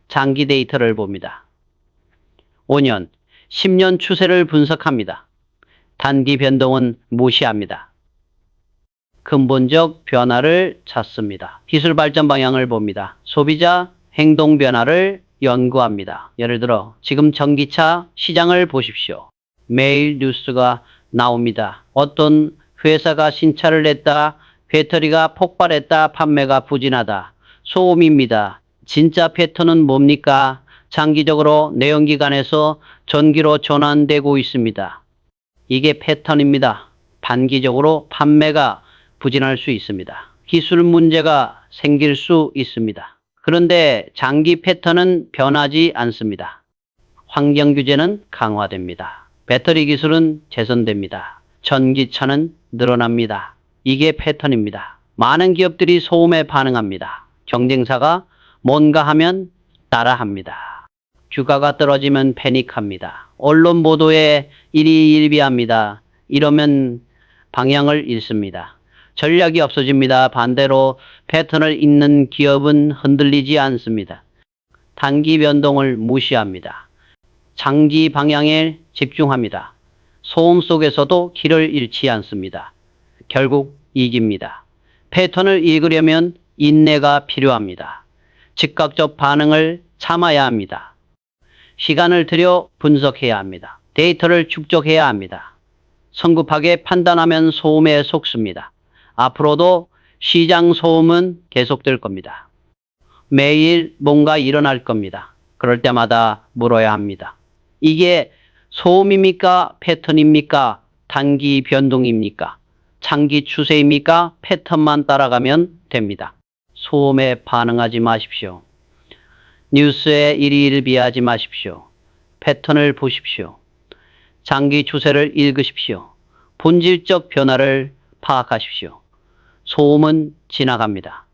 장기 데이터를 봅니다. 5년, 10년 추세를 분석합니다. 단기 변동은 무시합니다. 근본적 변화를 찾습니다. 기술 발전 방향을 봅니다. 소비자 행동 변화를 연구합니다. 예를 들어 지금 전기차 시장을 보십시오. 매일 뉴스가 나옵니다. 어떤 회사가 신차를 냈다, 배터리가 폭발했다, 판매가 부진하다. 소음입니다. 진짜 패턴은 뭡니까? 장기적으로 내연기관에서 전기로 전환되고 있습니다. 이게 패턴입니다. 단기적으로 판매가 부진할 수 있습니다. 기술 문제가 생길 수 있습니다. 그런데 장기 패턴은 변하지 않습니다. 환경 규제는 강화됩니다. 배터리 기술은 개선됩니다. 전기차는 늘어납니다. 이게 패턴입니다. 많은 기업들이 소음에 반응합니다. 경쟁사가 뭔가 하면 따라합니다. 주가가 떨어지면 패닉합니다. 언론 보도에 일희일비합니다. 이러면 방향을 잃습니다. 전략이 없어집니다. 반대로 패턴을 잇는 기업은 흔들리지 않습니다. 단기 변동을 무시합니다. 장기 방향에 집중합니다. 소음 속에서도 길을 잃지 않습니다. 결국 이깁니다. 패턴을 읽으려면 인내가 필요합니다. 즉각적 반응을 참아야 합니다. 시간을 들여 분석해야 합니다. 데이터를 축적해야 합니다. 성급하게 판단하면 소음에 속습니다. 앞으로도 시장 소음은 계속될 겁니다. 매일 뭔가 일어날 겁니다. 그럴 때마다 물어야 합니다. 이게 소음입니까? 패턴입니까? 단기 변동입니까? 장기 추세입니까? 패턴만 따라가면 됩니다. 소음에 반응하지 마십시오. 뉴스에 일희일비하지 마십시오. 패턴을 보십시오. 장기 추세를 읽으십시오. 본질적 변화를 파악하십시오. 소음은 지나갑니다.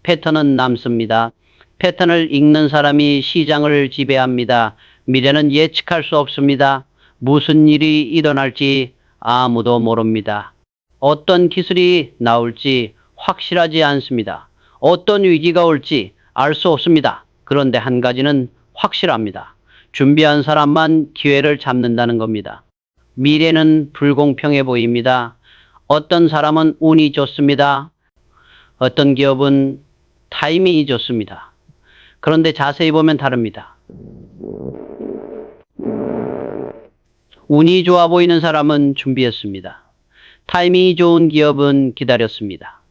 패턴은 남습니다. 패턴을 읽는 사람이 시장을 지배합니다. 미래는 예측할 수 없습니다. 무슨 일이 일어날지 아무도 모릅니다. 어떤 기술이 나올지 확실하지 않습니다. 어떤 위기가 올지 알 수 없습니다. 그런데 한 가지는 확실합니다. 준비한 사람만 기회를 잡는다는 겁니다. 미래는 불공평해 보입니다. 어떤 사람은 운이 좋습니다. 어떤 기업은 타이밍이 좋습니다. 그런데 자세히 보면 다릅니다. 운이 좋아 보이는 사람은 준비했습니다. 타이밍이 좋은 기업은 기다렸습니다.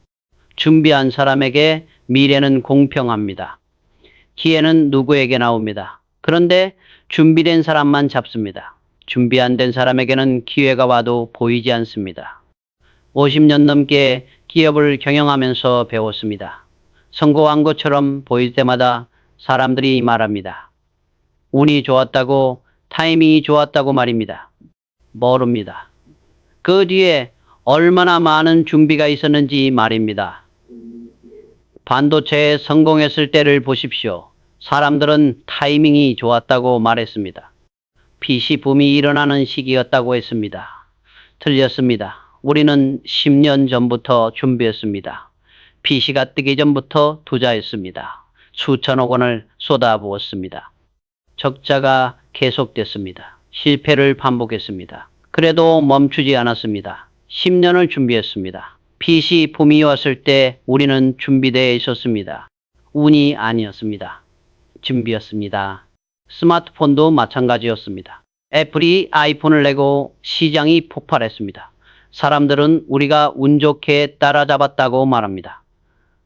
준비한 사람에게 미래는 공평합니다. 기회는 누구에게 나옵니다. 그런데 준비된 사람만 잡습니다. 준비 안 된 사람에게는 기회가 와도 보이지 않습니다. 50년 넘게 기업을 경영하면서 배웠습니다. 성공한 것처럼 보일 때마다 사람들이 말합니다. 운이 좋았다고, 타이밍이 좋았다고 말입니다. 모릅니다. 그 뒤에 얼마나 많은 준비가 있었는지 말입니다. 반도체에 성공했을 때를 보십시오. 사람들은 타이밍이 좋았다고 말했습니다. PC 붐이 일어나는 시기였다고 했습니다. 틀렸습니다. 우리는 10년 전부터 준비했습니다. PC가 뜨기 전부터 투자했습니다. 수천억 원을 쏟아부었습니다. 적자가 계속됐습니다. 실패를 반복했습니다. 그래도 멈추지 않았습니다. 10년을 준비했습니다. PC 붐이 왔을 때 우리는 준비되어 있었습니다. 운이 아니었습니다. 준비였습니다. 스마트폰도 마찬가지였습니다. 애플이 아이폰을 내고 시장이 폭발했습니다. 사람들은 우리가 운 좋게 따라잡았다고 말합니다.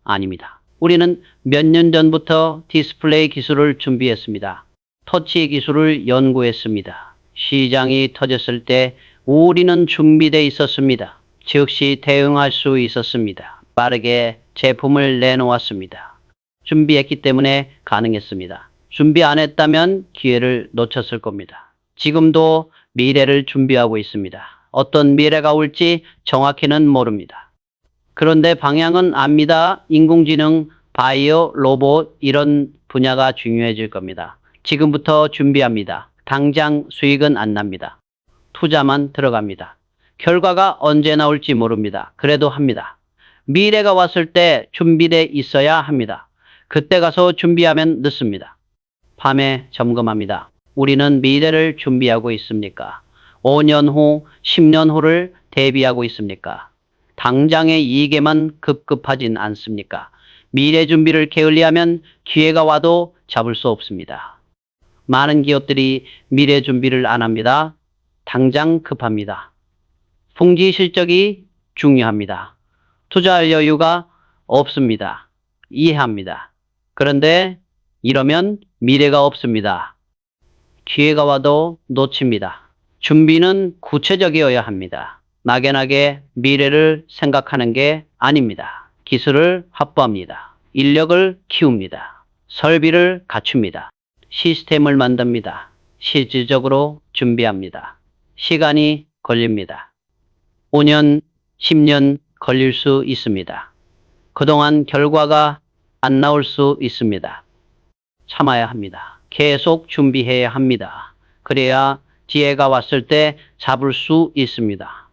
아닙니다. 우리는 몇 년 전부터 디스플레이 기술을 준비했습니다. 터치 기술을 연구했습니다. 시장이 터졌을 때 우리는 준비되어 있었습니다. 즉시 대응할 수 있었습니다. 빠르게 제품을 내놓았습니다. 준비했기 때문에 가능했습니다. 준비 안 했다면 기회를 놓쳤을 겁니다. 지금도 미래를 준비하고 있습니다. 어떤 미래가 올지 정확히는 모릅니다. 그런데 방향은 압니다. 인공지능, 바이오, 로봇 이런 분야가 중요해질 겁니다. 지금부터 준비합니다. 당장 수익은 안 납니다. 투자만 들어갑니다. 결과가 언제 나올지 모릅니다. 그래도 합니다. 미래가 왔을 때 준비돼 있어야 합니다. 그때 가서 준비하면 늦습니다. 밤에 점검합니다. 우리는 미래를 준비하고 있습니까? 5년 후, 10년 후를 대비하고 있습니까? 당장의 이익에만 급급하진 않습니까? 미래 준비를 게을리하면 기회가 와도 잡을 수 없습니다. 많은 기업들이 미래 준비를 안 합니다. 당장 급합니다. 풍지 실적이 중요합니다. 투자할 여유가 없습니다. 이해합니다. 그런데 이러면 미래가 없습니다. 기회가 와도 놓칩니다. 준비는 구체적이어야 합니다. 막연하게 미래를 생각하는 게 아닙니다. 기술을 확보합니다. 인력을 키웁니다. 설비를 갖춥니다. 시스템을 만듭니다. 실질적으로 준비합니다. 시간이 걸립니다. 5년, 10년 걸릴 수 있습니다. 그동안 결과가 안 나올 수 있습니다. 참아야 합니다. 계속 준비해야 합니다. 그래야 기회가 왔을 때 잡을 수 있습니다.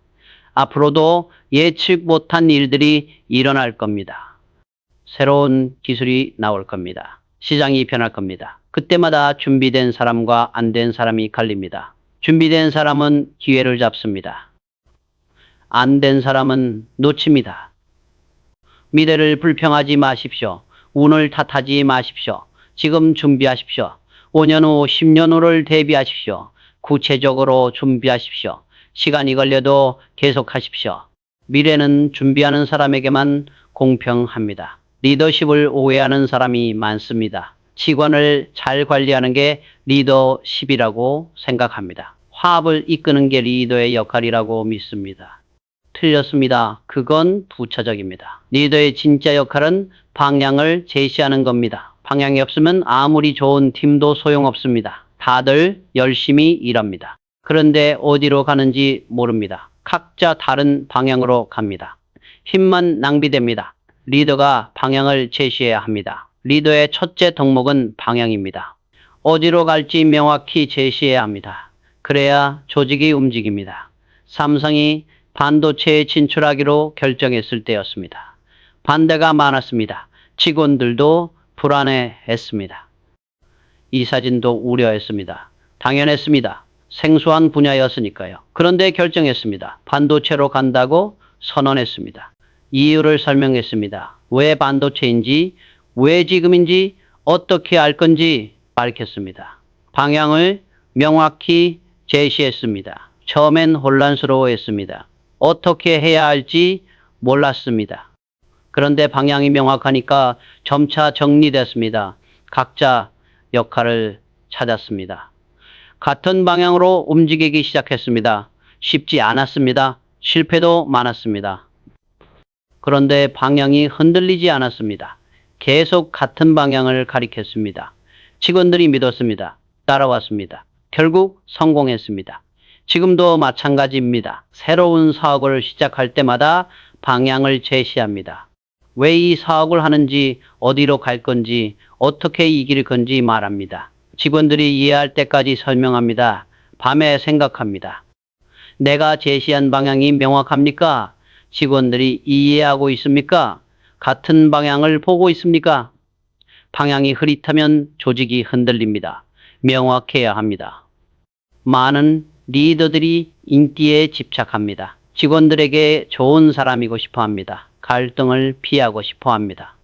앞으로도 예측 못한 일들이 일어날 겁니다. 새로운 기술이 나올 겁니다. 시장이 변할 겁니다. 그때마다 준비된 사람과 안 된 사람이 갈립니다. 준비된 사람은 기회를 잡습니다. 안 된 사람은 놓칩니다. 미래를 불평하지 마십시오. 운을 탓하지 마십시오. 지금 준비하십시오. 5년 후, 10년 후를 대비하십시오. 구체적으로 준비하십시오. 시간이 걸려도 계속하십시오. 미래는 준비하는 사람에게만 공평합니다. 리더십을 오해하는 사람이 많습니다. 직원을 잘 관리하는 게 리더십이라고 생각합니다. 화합을 이끄는 게 리더의 역할이라고 믿습니다. 틀렸습니다. 그건 부차적입니다. 리더의 진짜 역할은 방향을 제시하는 겁니다. 방향이 없으면 아무리 좋은 팀도 소용없습니다. 다들 열심히 일합니다. 그런데 어디로 가는지 모릅니다. 각자 다른 방향으로 갑니다. 힘만 낭비됩니다. 리더가 방향을 제시해야 합니다. 리더의 첫째 덕목은 방향입니다. 어디로 갈지 명확히 제시해야 합니다. 그래야 조직이 움직입니다. 삼성이 반도체에 진출하기로 결정했을 때였습니다. 반대가 많았습니다. 직원들도 불안해했습니다. 이 사진도 우려했습니다. 당연했습니다. 생소한 분야였으니까요. 그런데 결정했습니다. 반도체로 간다고 선언했습니다. 이유를 설명했습니다. 왜 반도체인지, 왜 지금인지, 어떻게 알 건지 밝혔습니다. 방향을 명확히 제시했습니다. 처음엔 혼란스러워했습니다. 어떻게 해야 할지 몰랐습니다. 그런데 방향이 명확하니까 점차 정리됐습니다. 각자 역할을 찾았습니다. 같은 방향으로 움직이기 시작했습니다. 쉽지 않았습니다. 실패도 많았습니다. 그런데 방향이 흔들리지 않았습니다. 계속 같은 방향을 가리켰습니다. 직원들이 믿었습니다. 따라왔습니다. 결국 성공했습니다. 지금도 마찬가지입니다. 새로운 사업을 시작할 때마다 방향을 제시합니다. 왜 이 사업을 하는지, 어디로 갈 건지, 어떻게 이길 건지 말합니다. 직원들이 이해할 때까지 설명합니다. 밤에 생각합니다. 내가 제시한 방향이 명확합니까? 직원들이 이해하고 있습니까? 같은 방향을 보고 있습니까? 방향이 흐릿하면 조직이 흔들립니다. 명확해야 합니다. 많은 리더들이 인기에 집착합니다. 직원들에게 좋은 사람이고 싶어 합니다. 갈등을 피하고 싶어 합니다.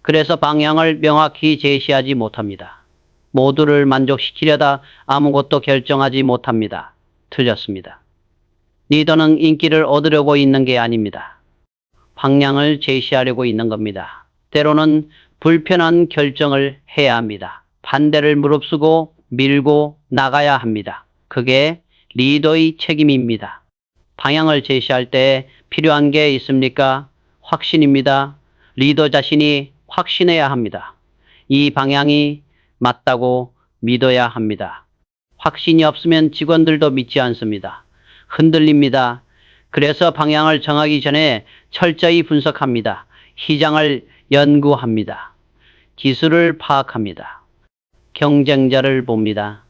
그래서 방향을 명확히 제시하지 못합니다. 모두를 만족시키려다 아무것도 결정하지 못합니다. 틀렸습니다. 리더는 인기를 얻으려고 있는 게 아닙니다. 방향을 제시하려고 있는 겁니다. 때로는 불편한 결정을 해야 합니다. 반대를 무릅쓰고 밀고 나가야 합니다. 그게 리더의 책임입니다. 방향을 제시할 때 필요한 게 있습니까? 확신입니다. 리더 자신이 확신해야 합니다. 이 방향이 맞다고 믿어야 합니다. 확신이 없으면 직원들도 믿지 않습니다. 흔들립니다. 그래서 방향을 정하기 전에 철저히 분석합니다. 시장을 연구합니다. 기술을 파악합니다. 경쟁자를 봅니다.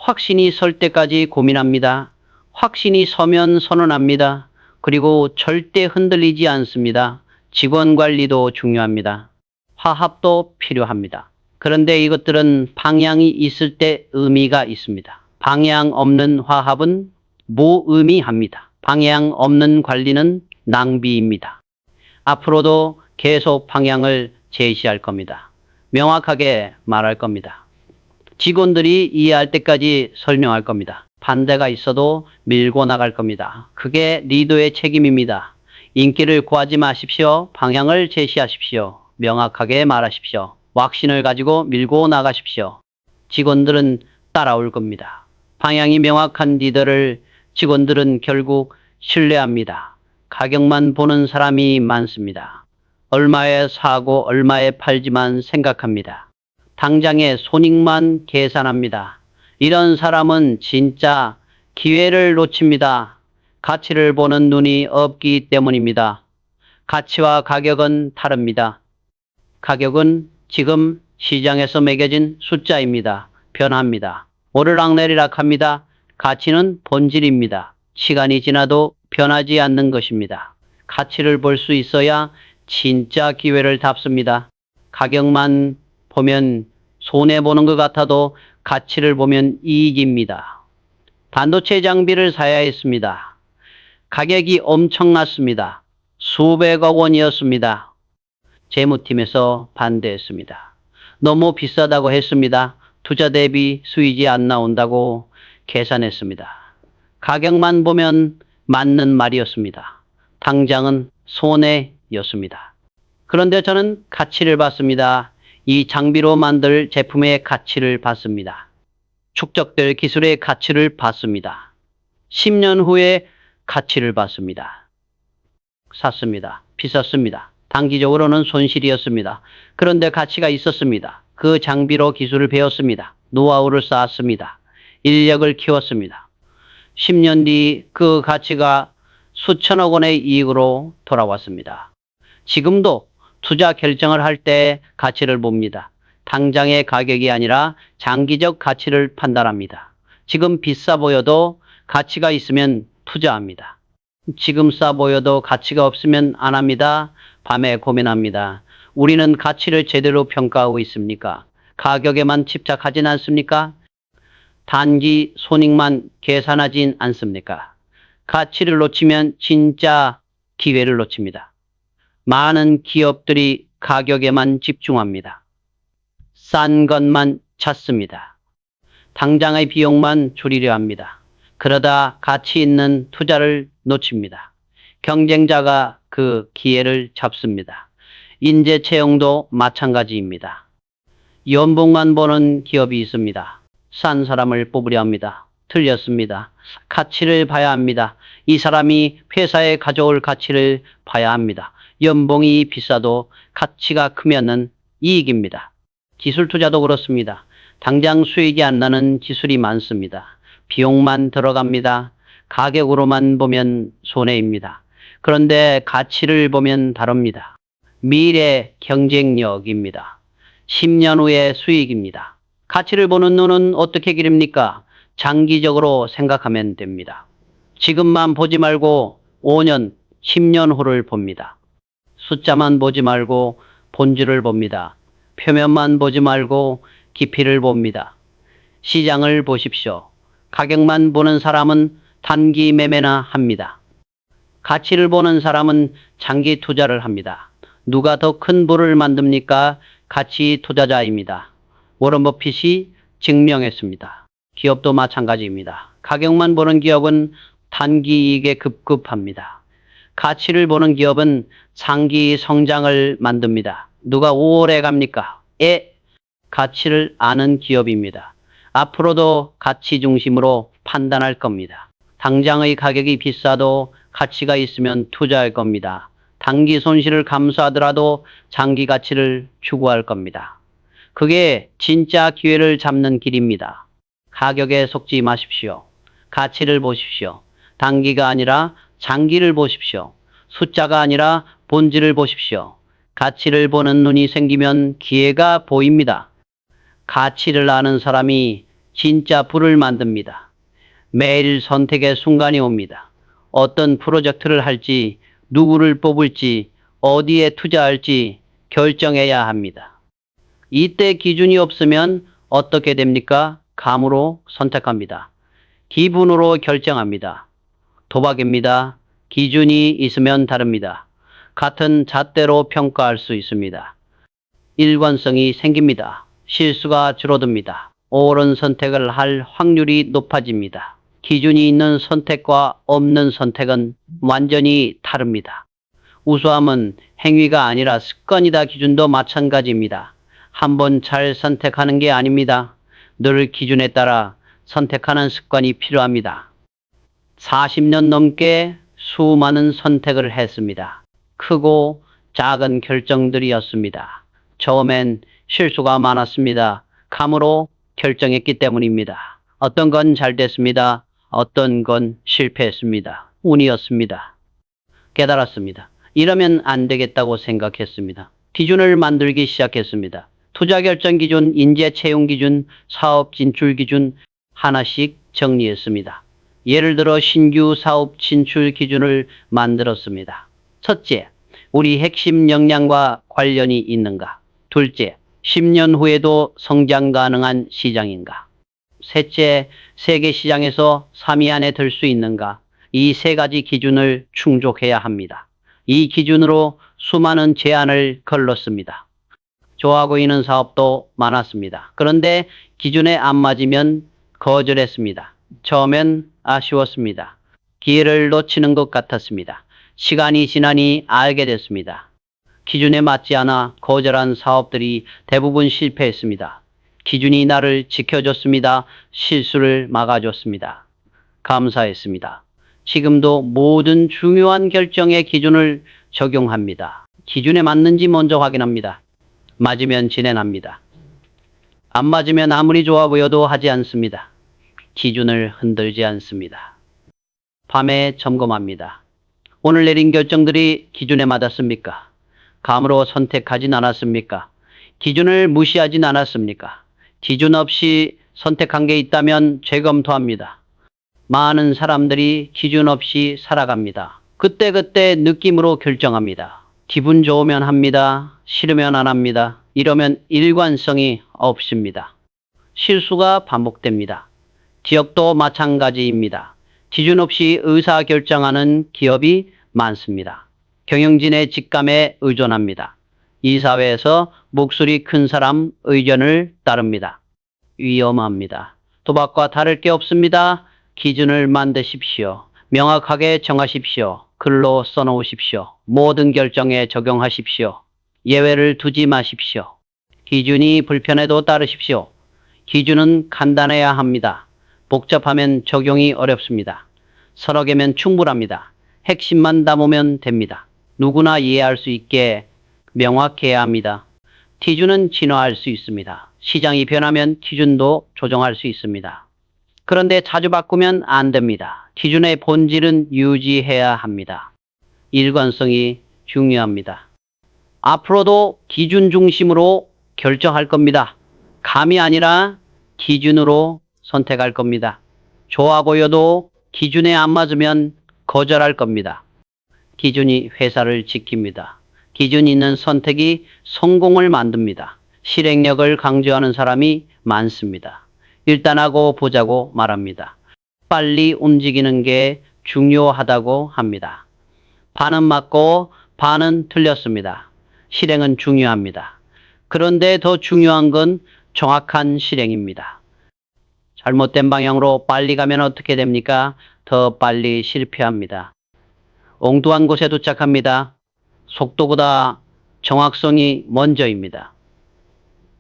확신이 설 때까지 고민합니다. 확신이 서면 선언합니다. 그리고 절대 흔들리지 않습니다. 직원 관리도 중요합니다. 화합도 필요합니다. 그런데 이것들은 방향이 있을 때 의미가 있습니다. 방향 없는 화합은 무의미합니다. 방향 없는 관리는 낭비입니다. 앞으로도 계속 방향을 제시할 겁니다. 명확하게 말할 겁니다. 직원들이 이해할 때까지 설명할 겁니다. 반대가 있어도 밀고 나갈 겁니다. 그게 리더의 책임입니다. 인기를 구하지 마십시오. 방향을 제시하십시오. 명확하게 말하십시오. 확신을 가지고 밀고 나가십시오. 직원들은 따라올 겁니다. 방향이 명확한 리더를 직원들은 결국 신뢰합니다. 가격만 보는 사람이 많습니다. 얼마에 사고 얼마에 팔지만 생각합니다. 당장의 손익만 계산합니다. 이런 사람은 진짜 기회를 놓칩니다. 가치를 보는 눈이 없기 때문입니다. 가치와 가격은 다릅니다. 가격은 지금 시장에서 매겨진 숫자입니다. 변합니다. 오르락내리락 합니다. 가치는 본질입니다. 시간이 지나도 변하지 않는 것입니다. 가치를 볼 수 있어야 진짜 기회를 잡습니다. 가격만 보면 손해보는 것 같아도 가치를 보면 이익입니다. 반도체 장비를 사야 했습니다. 가격이 엄청났습니다. 수백억 원이었습니다. 재무팀에서 반대했습니다. 너무 비싸다고 했습니다. 투자 대비 수익이 안 나온다고 계산했습니다. 가격만 보면 맞는 말이었습니다. 당장은 손해였습니다. 그런데 저는 가치를 봤습니다. 이 장비로 만들 제품의 가치를 봤습니다. 축적될 기술의 가치를 봤습니다. 10년 후에 가치를 봤습니다. 샀습니다. 비쌌습니다. 단기적으로는 손실이었습니다. 그런데 가치가 있었습니다. 그 장비로 기술을 배웠습니다. 노하우를 쌓았습니다. 인력을 키웠습니다. 10년 뒤 그 가치가 수천억 원의 이익으로 돌아왔습니다. 지금도 투자 결정을 할 때 가치를 봅니다. 당장의 가격이 아니라 장기적 가치를 판단합니다. 지금 비싸 보여도 가치가 있으면 투자합니다. 지금 싸 보여도 가치가 없으면 안 합니다. 밤에 고민합니다. 우리는 가치를 제대로 평가하고 있습니까? 가격에만 집착하진 않습니까? 단기 손익만 계산하진 않습니까? 가치를 놓치면 진짜 기회를 놓칩니다. 많은 기업들이 가격에만 집중합니다. 싼 것만 찾습니다. 당장의 비용만 줄이려 합니다. 그러다 가치 있는 투자를 놓칩니다. 경쟁자가 그 기회를 잡습니다. 인재 채용도 마찬가지입니다. 연봉만 보는 기업이 있습니다. 싼 사람을 뽑으려 합니다. 틀렸습니다. 가치를 봐야 합니다. 이 사람이 회사에 가져올 가치를 봐야 합니다. 연봉이 비싸도 가치가 크면은 이익입니다. 기술 투자도 그렇습니다. 당장 수익이 안 나는 기술이 많습니다. 비용만 들어갑니다. 가격으로만 보면 손해입니다. 그런데 가치를 보면 다릅니다. 미래 경쟁력입니다. 10년 후의 수익입니다. 가치를 보는 눈은 어떻게 기릅니까? 장기적으로 생각하면 됩니다. 지금만 보지 말고 5년, 10년 후를 봅니다. 숫자만 보지 말고 본질을 봅니다. 표면만 보지 말고 깊이를 봅니다. 시장을 보십시오. 가격만 보는 사람은 단기 매매나 합니다. 가치를 보는 사람은 장기 투자를 합니다. 누가 더 큰 부를 만듭니까? 가치 투자자입니다. 워런 버핏이 증명했습니다. 기업도 마찬가지입니다. 가격만 보는 기업은 단기 이익에 급급합니다. 가치를 보는 기업은 장기 성장을 만듭니다. 누가 오래 갑니까? 가치를 아는 기업입니다. 앞으로도 가치 중심으로 판단할 겁니다. 당장의 가격이 비싸도 가치가 있으면 투자할 겁니다. 단기 손실을 감수하더라도 장기 가치를 추구할 겁니다. 그게 진짜 기회를 잡는 길입니다. 가격에 속지 마십시오. 가치를 보십시오. 단기가 아니라 장기를 보십시오. 숫자가 아니라 본질을 보십시오. 가치를 보는 눈이 생기면 기회가 보입니다. 가치를 아는 사람이 진짜 부를 만듭니다. 매일 선택의 순간이 옵니다. 어떤 프로젝트를 할지, 누구를 뽑을지, 어디에 투자할지 결정해야 합니다. 이때 기준이 없으면 어떻게 됩니까? 감으로 선택합니다. 기분으로 결정합니다. 도박입니다. 기준이 있으면 다릅니다. 같은 잣대로 평가할 수 있습니다. 일관성이 생깁니다. 실수가 줄어듭니다. 옳은 선택을 할 확률이 높아집니다. 기준이 있는 선택과 없는 선택은 완전히 다릅니다. 우수함은 행위가 아니라 습관이다. 기준도 마찬가지입니다. 한번 잘 선택하는 게 아닙니다. 늘 기준에 따라 선택하는 습관이 필요합니다. 40년 넘게 수많은 선택을 했습니다. 크고 작은 결정들이었습니다. 처음엔 실수가 많았습니다. 감으로 결정했기 때문입니다. 어떤 건 잘 됐습니다. 어떤 건 실패했습니다. 운이었습니다. 깨달았습니다. 이러면 안 되겠다고 생각했습니다. 기준을 만들기 시작했습니다. 투자 결정 기준, 인재 채용 기준, 사업 진출 기준 하나씩 정리했습니다. 예를 들어 신규 사업 진출 기준을 만들었습니다. 첫째, 우리 핵심 역량과 관련이 있는가? 둘째, 10년 후에도 성장 가능한 시장인가? 셋째, 세계 시장에서 3위 안에 들 수 있는가? 이 세 가지 기준을 충족해야 합니다. 이 기준으로 수많은 제안을 걸렀습니다. 좋아하고 있는 사업도 많았습니다. 그런데 기준에 안 맞으면 거절했습니다. 처음엔 아쉬웠습니다. 기회를 놓치는 것 같았습니다. 시간이 지나니 알게 됐습니다. 기준에 맞지 않아 거절한 사업들이 대부분 실패했습니다. 기준이 나를 지켜줬습니다. 실수를 막아줬습니다. 감사했습니다. 지금도 모든 중요한 결정의 기준을 적용합니다. 기준에 맞는지 먼저 확인합니다. 맞으면 진행합니다. 안 맞으면 아무리 좋아 보여도 하지 않습니다. 기준을 흔들지 않습니다. 밤에 점검합니다. 오늘 내린 결정들이 기준에 맞았습니까? 감으로 선택하진 않았습니까? 기준을 무시하진 않았습니까? 기준 없이 선택한 게 있다면 재검토합니다. 많은 사람들이 기준 없이 살아갑니다. 그때그때 느낌으로 결정합니다. 기분 좋으면 합니다. 싫으면 안 합니다. 이러면 일관성이 없습니다. 실수가 반복됩니다. 기업도 마찬가지입니다. 기준 없이 의사결정하는 기업이 많습니다. 경영진의 직감에 의존합니다. 이 사회에서 목소리 큰 사람 의견을 따릅니다. 위험합니다. 도박과 다를 게 없습니다. 기준을 만드십시오. 명확하게 정하십시오. 글로 써놓으십시오. 모든 결정에 적용하십시오. 예외를 두지 마십시오. 기준이 불편해도 따르십시오. 기준은 간단해야 합니다. 복잡하면 적용이 어렵습니다. 서너 개면 충분합니다. 핵심만 담으면 됩니다. 누구나 이해할 수 있게 명확해야 합니다. 기준은 진화할 수 있습니다. 시장이 변하면 기준도 조정할 수 있습니다. 그런데 자주 바꾸면 안 됩니다. 기준의 본질은 유지해야 합니다. 일관성이 중요합니다. 앞으로도 기준 중심으로 결정할 겁니다. 감이 아니라 기준으로 선택할 겁니다. 좋아 보여도 기준에 안 맞으면 거절할 겁니다. 기준이 회사를 지킵니다. 기준 있는 선택이 성공을 만듭니다. 실행력을 강조하는 사람이 많습니다. 일단 하고 보자고 말합니다. 빨리 움직이는 게 중요하다고 합니다. 반은 맞고 반은 틀렸습니다. 실행은 중요합니다. 그런데 더 중요한 건 정확한 실행입니다. 잘못된 방향으로 빨리 가면 어떻게 됩니까? 더 빨리 실패합니다. 엉뚱한 곳에 도착합니다. 속도보다 정확성이 먼저입니다.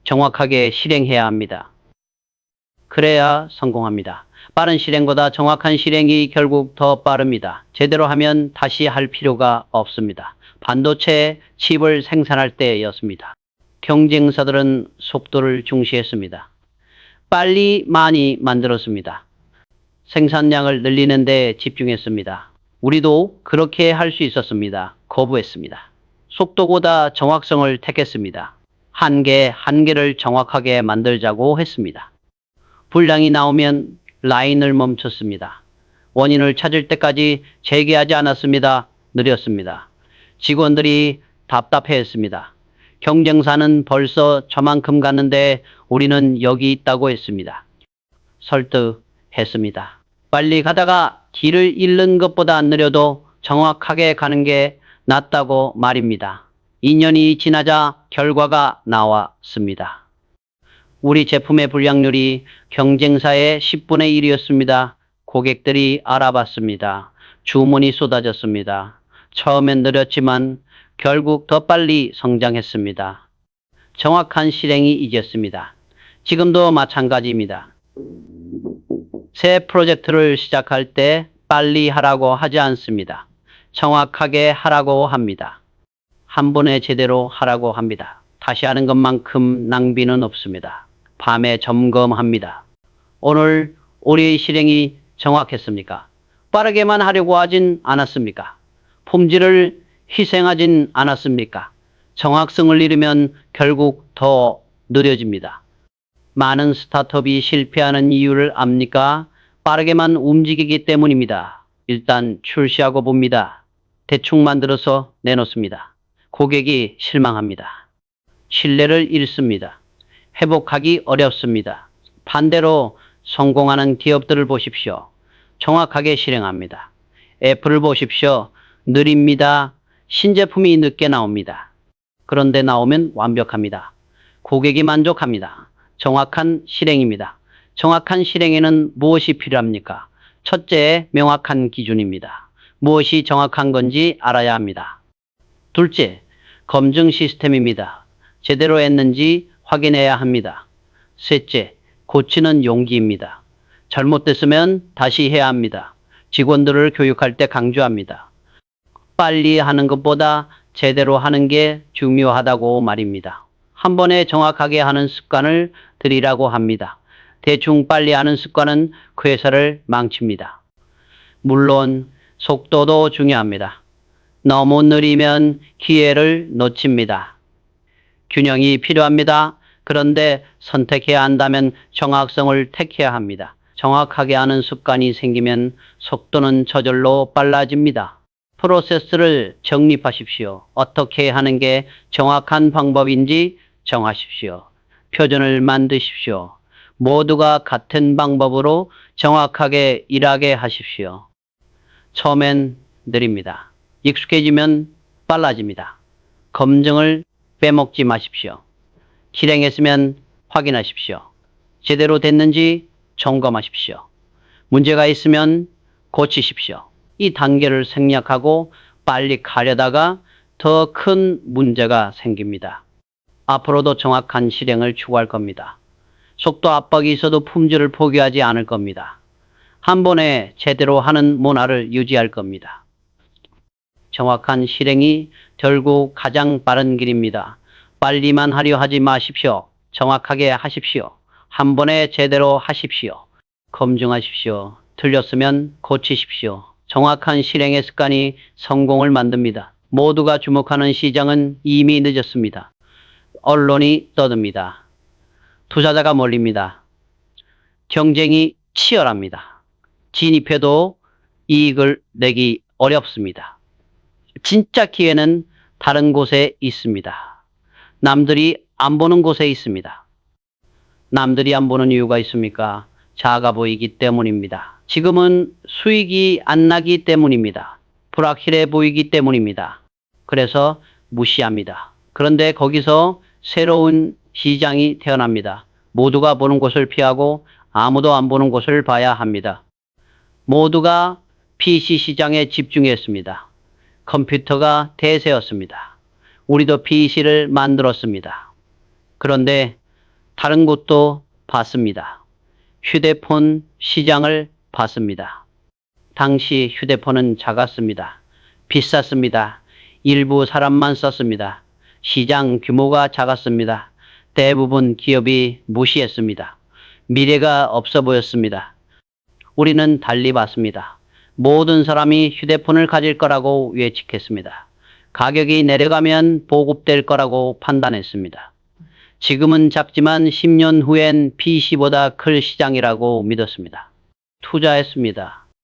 정확하게 실행해야 합니다. 그래야 성공합니다. 빠른 실행보다 정확한 실행이 결국 더 빠릅니다. 제대로 하면 다시 할 필요가 없습니다. 반도체 칩을 생산할 때였습니다. 경쟁사들은 속도를 중시했습니다. 빨리 많이 만들었습니다. 생산량을 늘리는 데 집중했습니다. 우리도 그렇게 할 수 있었습니다. 거부했습니다. 속도보다 정확성을 택했습니다. 한 개를 정확하게 만들자고 했습니다. 불량이 나오면 라인을 멈췄습니다. 원인을 찾을 때까지 재개하지 않았습니다. 느렸습니다. 직원들이 답답해했습니다. 경쟁사는 벌써 저만큼 갔는데 우리는 여기 있다고 했습니다. 설득했습니다. 빨리 가다가 길을 잃는 것보다 느려도 정확하게 가는 게 낫다고 말입니다. 2년이 지나자 결과가 나왔습니다. 우리 제품의 불량률이 경쟁사의 10분의 1이었습니다. 고객들이 알아봤습니다. 주문이 쏟아졌습니다. 처음엔 느렸지만 결국 더 빨리 성장했습니다. 정확한 실행이 이겼습니다. 지금도 마찬가지입니다. 새 프로젝트를 시작할 때 빨리 하라고 하지 않습니다. 정확하게 하라고 합니다. 한 번에 제대로 하라고 합니다. 다시 하는 것만큼 낭비는 없습니다. 밤에 점검합니다. 오늘 우리의 실행이 정확했습니까? 빠르게만 하려고 하진 않았습니까? 품질을 희생하진 않았습니까? 정확성을 잃으면 결국 더 느려집니다. 많은 스타트업이 실패하는 이유를 압니까? 빠르게만 움직이기 때문입니다. 일단 출시하고 봅니다. 대충 만들어서 내놓습니다. 고객이 실망합니다. 신뢰를 잃습니다. 회복하기 어렵습니다. 반대로 성공하는 기업들을 보십시오. 정확하게 실행합니다. 애플을 보십시오. 느립니다. 신제품이 늦게 나옵니다. 그런데 나오면 완벽합니다. 고객이 만족합니다. 정확한 실행입니다. 정확한 실행에는 무엇이 필요합니까? 첫째, 명확한 기준입니다. 무엇이 정확한 건지 알아야 합니다. 둘째, 검증 시스템입니다. 제대로 했는지 확인해야 합니다. 셋째, 고치는 용기입니다. 잘못됐으면 다시 해야 합니다. 직원들을 교육할 때 강조합니다. 빨리 하는 것보다 제대로 하는 게 중요하다고 말입니다. 한 번에 정확하게 하는 습관을 들이라고 합니다. 대충 빨리 하는 습관은 그 회사를 망칩니다. 물론 속도도 중요합니다. 너무 느리면 기회를 놓칩니다. 균형이 필요합니다. 그런데 선택해야 한다면 정확성을 택해야 합니다. 정확하게 하는 습관이 생기면 속도는 저절로 빨라집니다. 프로세스를 정립하십시오. 어떻게 하는 게 정확한 방법인지 정하십시오. 표준을 만드십시오. 모두가 같은 방법으로 정확하게 일하게 하십시오. 처음엔 느립니다. 익숙해지면 빨라집니다. 검증을 빼먹지 마십시오. 실행했으면 확인하십시오. 제대로 됐는지 점검하십시오. 문제가 있으면 고치십시오. 이 단계를 생략하고 빨리 가려다가 더 큰 문제가 생깁니다. 앞으로도 정확한 실행을 추구할 겁니다. 속도 압박이 있어도 품질을 포기하지 않을 겁니다. 한 번에 제대로 하는 문화를 유지할 겁니다. 정확한 실행이 결국 가장 빠른 길입니다. 빨리만 하려 하지 마십시오. 정확하게 하십시오. 한 번에 제대로 하십시오. 검증하십시오. 틀렸으면 고치십시오. 정확한 실행의 습관이 성공을 만듭니다. 모두가 주목하는 시장은 이미 늦었습니다. 언론이 떠듭니다. 투자자가 몰립니다. 경쟁이 치열합니다. 진입해도 이익을 내기 어렵습니다. 진짜 기회는 다른 곳에 있습니다. 남들이 안 보는 곳에 있습니다. 남들이 안 보는 이유가 있습니까? 작아 보이기 때문입니다. 지금은 수익이 안 나기 때문입니다. 불확실해 보이기 때문입니다. 그래서 무시합니다. 그런데 거기서 새로운 시장이 태어납니다. 모두가 보는 곳을 피하고 아무도 안 보는 곳을 봐야 합니다. 모두가 PC 시장에 집중했습니다. 컴퓨터가 대세였습니다. 우리도 PC를 만들었습니다. 그런데 다른 곳도 봤습니다. 휴대폰 시장을 봤습니다. 당시 휴대폰은 작았습니다. 비쌌습니다. 일부 사람만 썼습니다. 시장 규모가 작았습니다. 대부분 기업이 무시했습니다. 미래가 없어 보였습니다. 우리는 달리 봤습니다. 모든 사람이 휴대폰을 가질 거라고 예측했습니다. 가격이 내려가면 보급될 거라고 판단했습니다. 지금은 작지만 10년 후엔 PC보다 클 시장이라고 믿었습니다. 투자했습니다.